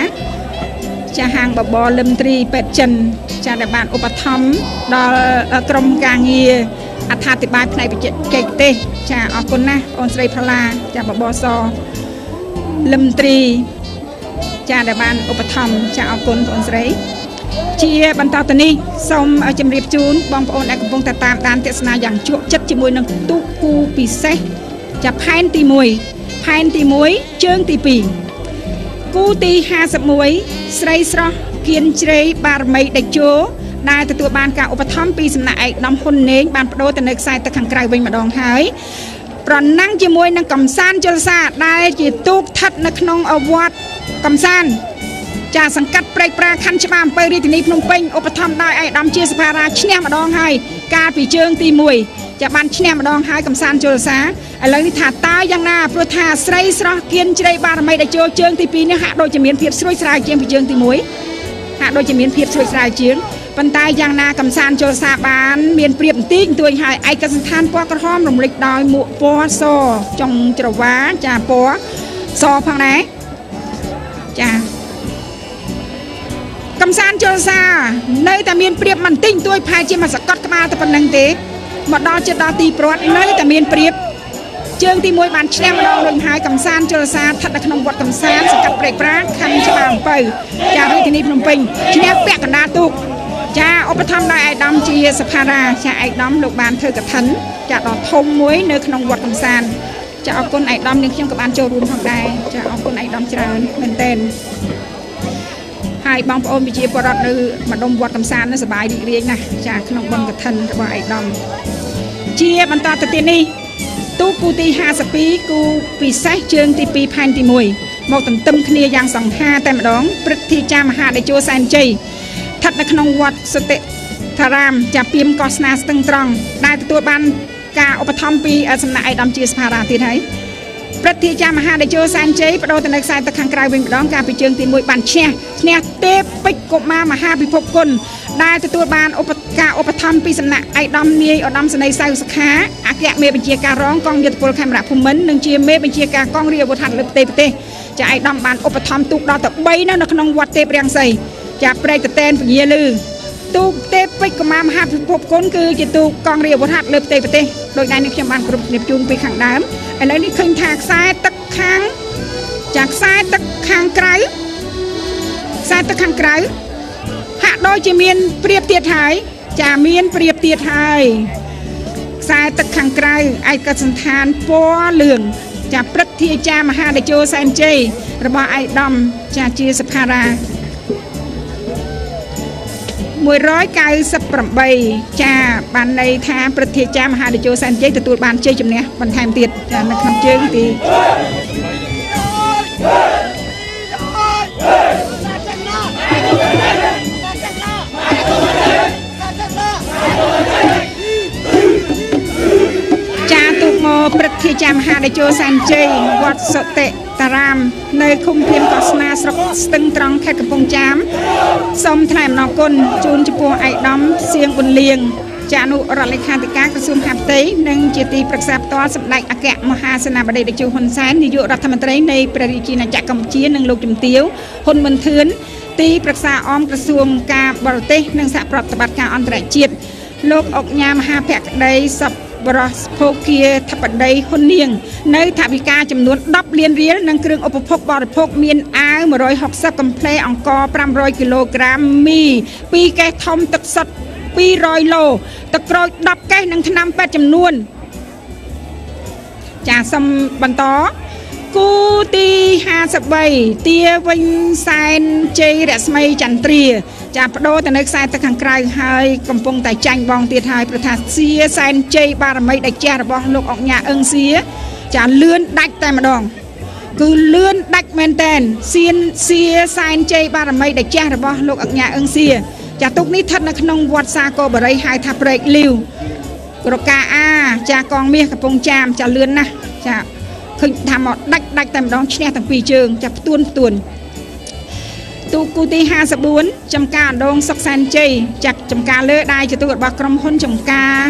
ចាហាងបបរលឹមត្រីពេទ្យចិនចាដែលបានឧបត្ថម្ភដល់ក្រុមការងារអត្ថាធិប្បាយផ្នែកបច្ចេកទេសចាអរគុណណាស់បងស្រីផល្លាចាបបរសលឹមត្រីចាដែលបានឧបត្ថម្ភចាអរគុណបងស្រីជាបន្តទៅនេះសូមជម្រាបជូនបងប្អូនដែលកំពុងតែតាមដានទស្សនាយ៉ាងជក់ចិត្តជាមួយនឹងទូកគូពិសេសចាផែនទី1ផែនទី1ជើងទី2គូទី51ស្រីស្រស់គៀនជ្រៃបារមីដេជោដែលទទួលបានការឧបត្ថម្ភពីសំណាក់ឯកឧត្តមហ៊ុនណេងបានបដូរទៅនៅខ្សែទឹកខាងក្រៅវិញម្ដងហើយប្រណាំងជាមួយនឹងកំសាន្តជលសាដែលជាទូកស្ថិតនៅក្នុងវត្តកំសាន្តចាសង្កាត់ព្រែកប្រាខណ្ឌច្បារអំពើរាជធានីភ្នំពេញឧបត្ថម្ភដោយឯកឧត្តមជាសភារាឈ្នះម្ដងហើយកាលពីជើងទី1ចាបានឈ្នះម្ដងហើយកំសាន្តជលសាឥឡូវនេះថាតើយ៉ាងណាព្រោះថាស្រីស្រស់គៀនជ្រៃបារមីដែលចូលជើងទី2នេះហាក់ដូចជាមានភាពស្រួយស្រាវជាងពីជើងទី1ហាក់ដូចជាមានភាពស្រួយស្រាវជាងប៉ុន្តែយ៉ាងណាកំសាន្តជលសាបានមានព្រៀបបន្តិចបន្តួចហើយឯកសណ្ឋានពណ៌ក្រហមរំលេចដោយមួកពណ៌សចុងច្រវាចាពណ៌សផងដែរចាកំសាន្តជលសានៅតែមានព្រៀបបន្តិចបន្តួចផែជាមកសកត់ក្បាលតែប៉ុណ្្នឹងទេមកដល់ជិតដល់ទីព្រ័ត្រនៅតែមានព្រៀបជើងទី1បានឈ្នះម្ដងរួចហើយកំសាន្តជលសាស្ថិតនៅក្នុងវត្តកំសាន្តសង្កាត់ព្រែកប្រាខណ្ឌច្បារអំពៅចារាជធានីភ្នំពេញឈ្នះពាក់កណ្ដាលទូកចាឧបត្ថម្ភដោយឯកឧត្តមជាសភារាចាឯកឧត្តមលោកបានធ្វើកឋិនចាដ៏ធំមួយនៅក្នុងវត្តកំសាន្តចាអរគុណឯកឧត្តមនាងខ្ញុំក៏បានចូលរួមផងដែរចាអរគុណឯកឧត្តមច្រើនមែនទែនហើយបងប្អូនប្រជាពលរដ្ឋនៅម្ដុំវត្តកំសាន្តនោះសប្បាយរីករាយណាស់ចាក្នុងបុណ្យកឋិនរបស់ឯកឧត្តមជាបន្តទៅទៀតនេះទូកគូទី52គូពិសេសជើងទី2ផែនទី1មកទន្ទឹមគ្នាយ៉ាងសង្ហាតែម្ដងព្រឹទ្ធាចារ្យមហាតេជោសែនជ័យស្ថិតនៅក្នុងវត្តសុតិធារាមចាពីមកោះស្នាស្ទឹងត្រង់ដែលទទួលបានការឧបត្ថម្ភពីសំណាក់ឯកឧត្តមជាសភារាទៀតហើយព្រឹទ្ធាចារ្យមហាតេជោសែនជ័យបដូរទៅនៅខ្សែទឹកខាងក្រៅវិញម្ដងកាលពីជើងទី1បានឈ្នះទេពពេជ្រកុមារមហាពិភពគុណដែលទទួលបានការឧបត្ថម្ភពីសំណាក់ឯកឧត្តមនាយឧត្តមសេនីយ៍សៅសុខាអគ្គមេបញ្ជាការរងកងយោធពលខេមរៈភូមិន្ទនិងជាមេបញ្ជាការកងរាជអាវុធហត្ថលើផ្ទៃប្រទេសចាឯកឧត្តមបានឧបត្ថម្ភទូកដល់ទៅ3នៅក្នុងវត្តទេពរាំងសីចាព្រែកតតែនពញាលឺទូកទេពពេជ្រកុមារមហាពិភពគុណគឺជាទូកកងរាជអាវុធហត្ថលើផ្ទៃប្រទេសដោយដែលនេះខ្ញុំបានគ្រប់ជម្រាបជូនពីខាងដើមឥឡូវនេះឃើញថាខ្សែទឹកខាងចាខ្សែទឹកខាងក្រៅខ្សែទឹកខាងក្រៅហាក់ដូចជាមានព្រៀបទៀតហើយចាមានព្រៀបទៀតហើយខ្សែទឹកខាងក្រៅឯកសណ្ឋានពណ៌លឿងចាព្រឹទ្ធាចារ្យមហាតេជោសែនជ័យរបស់ឯកឧត្តមចាជាសភារា198ចាបានន័យថាព្រឹទ្ធាចារ្យមហាតេជោសែនជ័យទទួលបានជ័យជំនះបន្ថែមទៀតចានៅក្នុងជើងទីចាទូកមកព្រឹទ្ធាចារ្យមហាតេជោសែនជ័យវត្តសុតិតារាមនៅឃុំភៀនកោះស្នាស្រុកស្ទឹងត្រង់ខេត្តកំពង់ចាមសូមថ្លែងអំណរគុណជូនចំពោះឯកឧត្តមសៀងប៊ុនលៀងចាអនុរដ្ឋលេខាធិការក្រសួងមហាផ្ទៃនិងជាទីប្រឹក្សាផ្ទាល់សម្ដេចអគ្គមហាសេនាបតីតេជោហ៊ុនសែននាយករដ្ឋមន្ត្រីនៃព្រះរាជាណាចក្រកម្ពុជានិងលោកជំទាវហ៊ុនម៉ុនធឿនទីប្រឹក្សាអមក្រសួងការបរទេសនិងសហប្រតិបត្តិការអន្តរជាតិលោកអុកញ៉ាមហាភក្តីសពបរសភោគាធិបតីហ៊ុននាងនៅថវិកាចំនួន10លានរៀលនិងគ្រឿងឧបភោគបរិភោគមានអាវ160កំភ្លេអង្ករ500គីឡូក្រាមមី2កេសធំទឹកសុទ្ធ200ឡូទឹកក្រូច10កេសនិងថ្នាំពេទ្យចំនួន ចាសូមបន្តគូទី53ទាវិញសែនជ័យរស្មីចន្ទ្រាចាបដូរទៅនៅខ្សែទឹកខាងក្រៅហើយកំពុងតែចាញ់បងទៀតហើយប្រថាសៀសែនជ័យបារមីដេជះរបស់លោកអុកញ៉ាអឹងសៀចាលឿនដាច់តែម្ដងគឺលឿនដាច់មែនតែនសៀសែនជ័យបារមីដេជះរបស់លោកអុកញ៉ាអឹងសៀចាទុកនេះស្ថិតនៅក្នុងវត្តសាគរបរិយហៅថាព្រែកលីវរកាអាចាកងមាសកំពង់ចាមចាលឿនណាស់ចាឃើញថាមកដាច់តែម្ដងឈ្នះទាំងពីរជើងចាផ្ទួនទូគូទី54ចំការអណ្ដូងសុកសែនជ័យចាក់ចំការលើដៃជាទូរបស់ក្រុមហ៊ុនចំការ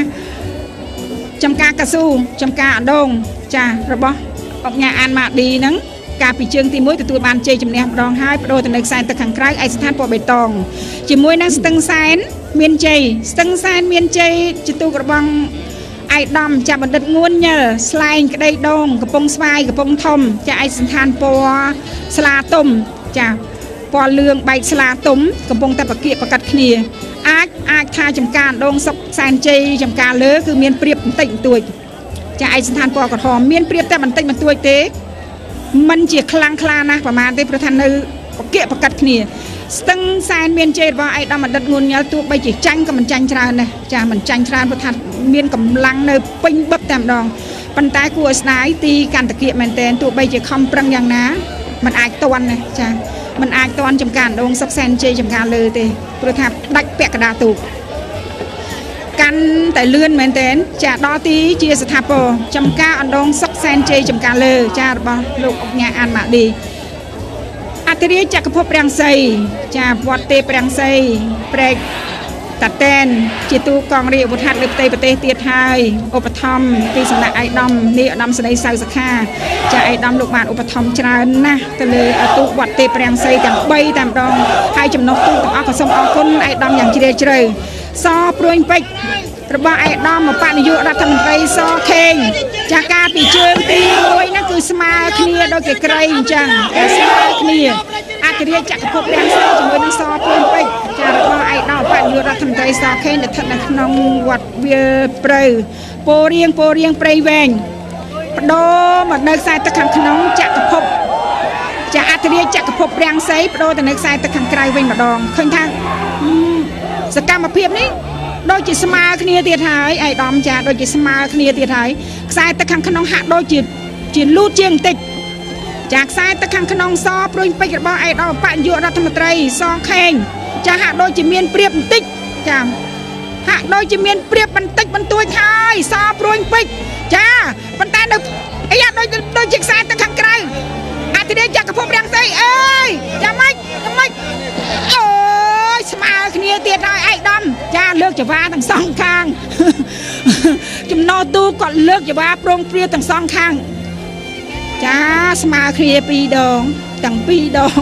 កស៊ូចំការអណ្ដូងចារបស់អុកញ៉ាអានម៉ាឌីហ្នឹងការពីជើងទី1ទទួលបានជ័យជំនះម្ដងហើយបដូរទៅនៅខ្សែទឹកខាងក្រៅឯកស្ថានពណ៌បៃតងជាមួយនឹងស្ទឹងសែនមានជ័យជាទូរបស់ឯកឧត្តមចាបណ្ឌិតងួនញិលស្លែងក្តីដងកំពង់ស្វាយកំពង់ធំចាឯកសណ្ឋានពណ៌ស្លាទុំចាពណ៌លឿងបែកស្លាទុំកំពុងតែប្រកៀកប្រកាត់គ្នាអាចថាចំការដងសុកសែនជ័យចំការលើគឺមានព្រៀបបន្តិចបន្តួចចាឯកសណ្ឋានពណ៌ក្រហមមានព្រៀបតែបន្តិចបន្តួចទេมันជាខ្លាំងខ្លាណាស់ប្រហែលទេព្រោះថានៅប្រកៀកប្រកាត់គ្នាស្ទឹងសែនមានជ័យរបស់ឯកឧត្តមបណ្ឌិតងួនញ៉ាល់ទោះបីជាចាញ់ក៏មិនចាញ់ច្រើនដែរចាមិនចាញ់ច្រើនព្រោះថាមានកម្លាំងនៅពេញបឹបតែម្ដងប៉ុន្តែគួរឲ្យស្ដាយទីកន្តគៀកមែនតែនទោះបីជាខំប្រឹងយ៉ាងណាมันអាចតន់ដែរចាมันអាចតន់ចំការដងសុកសែនជ័យចំការលើទេព្រោះថាដាច់ពាក់កណ្ដាលទូកកាន់តែលឿនមែនតែនចាដល់ទីជាស្ថាពរចំការអណ្ដូងសុកសែនជ័យចំការលើចារបស់លោកអុកញ៉ាអានម៉ាឌីអធិរាជចក្រភពប្រាំងសីចាវត្តទេប្រាំងសីព្រែកតាតែនជាទូកងរាជអាវុធហត្ថលើផ្ទៃប្រទេសទៀតហើយឧបត្ថម្ភពីសំណាក់ឯកឧត្តមនាយឧត្តមសេនីយ៍សៅសខាចាឯកឧត្តមលោកបានឧបត្ថម្ភច្រើនណាស់ទៅលើទូកវត្តទេប្រាំងសីទាំង3តែម្ដងហើយចំណុះទូកទាំងអស់ក៏សូមអរគុណឯកឧត្តមយ៉ាងជ្រាលជ្រៅសព្រួយពេជ្ររបស់ឯកឧត្តមបនាយករដ្ឋមន្ត្រីសខេងចាការពីជើងទី1ហ្នឹងគឺស្មើគ្នាដូចគេក្រៃអញ្ចឹងតែស្មើគ្នាអធិរាជចក្រភពប្រាំងសីជាមួយនឹងសព្រួយពេជ្រចារបស់ឯកឧត្តមបនាយករដ្ឋមន្ត្រីសខេងដែលស្ថិតនៅក្នុងវត្តវាលព្រៅពោរៀងព្រៃវែងបដូរមកនៅខ្សែទឹកខាងក្នុងចក្រភពចាអធិរាជចក្រភពប្រាំងសីបដូរទៅនៅខ្សែទឹកខាងក្រៅវិញម្ដងឃើញថាសកម្មភាពនេះដូចជាស្មើគ្នាទៀតហើយឯកឧត្តមចាដូចជាស្មើគ្នាទៀតហើយខ្សែទឹកខាងក្នុងហាក់ដូចជាលូតជាងបន្តិចចាខ្សែទឹកខាងក្នុងសព្រួយពេជ្ររបស់ឯកឧត្តមបនាយករដ្ឋមន្ត្រីសខេងចាហាក់ដូចជាមានព្រៀបបន្តិចចាហាក់ដូចជាមានព្រៀបបន្តិចបន្តួចហើយសព្រួយពេជ្រចាប៉ុន្តែនៅអីយ៉ាដូចជាខ្សែទឹកខាងក្រៅអធិរាជចក្រភពរាំងសីអើយចាំម៉េចអូយស្មើគ្នាទៀតហើយឯកឧត្តមចាលើកចង្វាទាំងសងខាងចំណោទូគាត់លើកចង្វាប្រងព្រាទាំងសងខាងចាស្មើគ្នា2ដងទាំង2ដង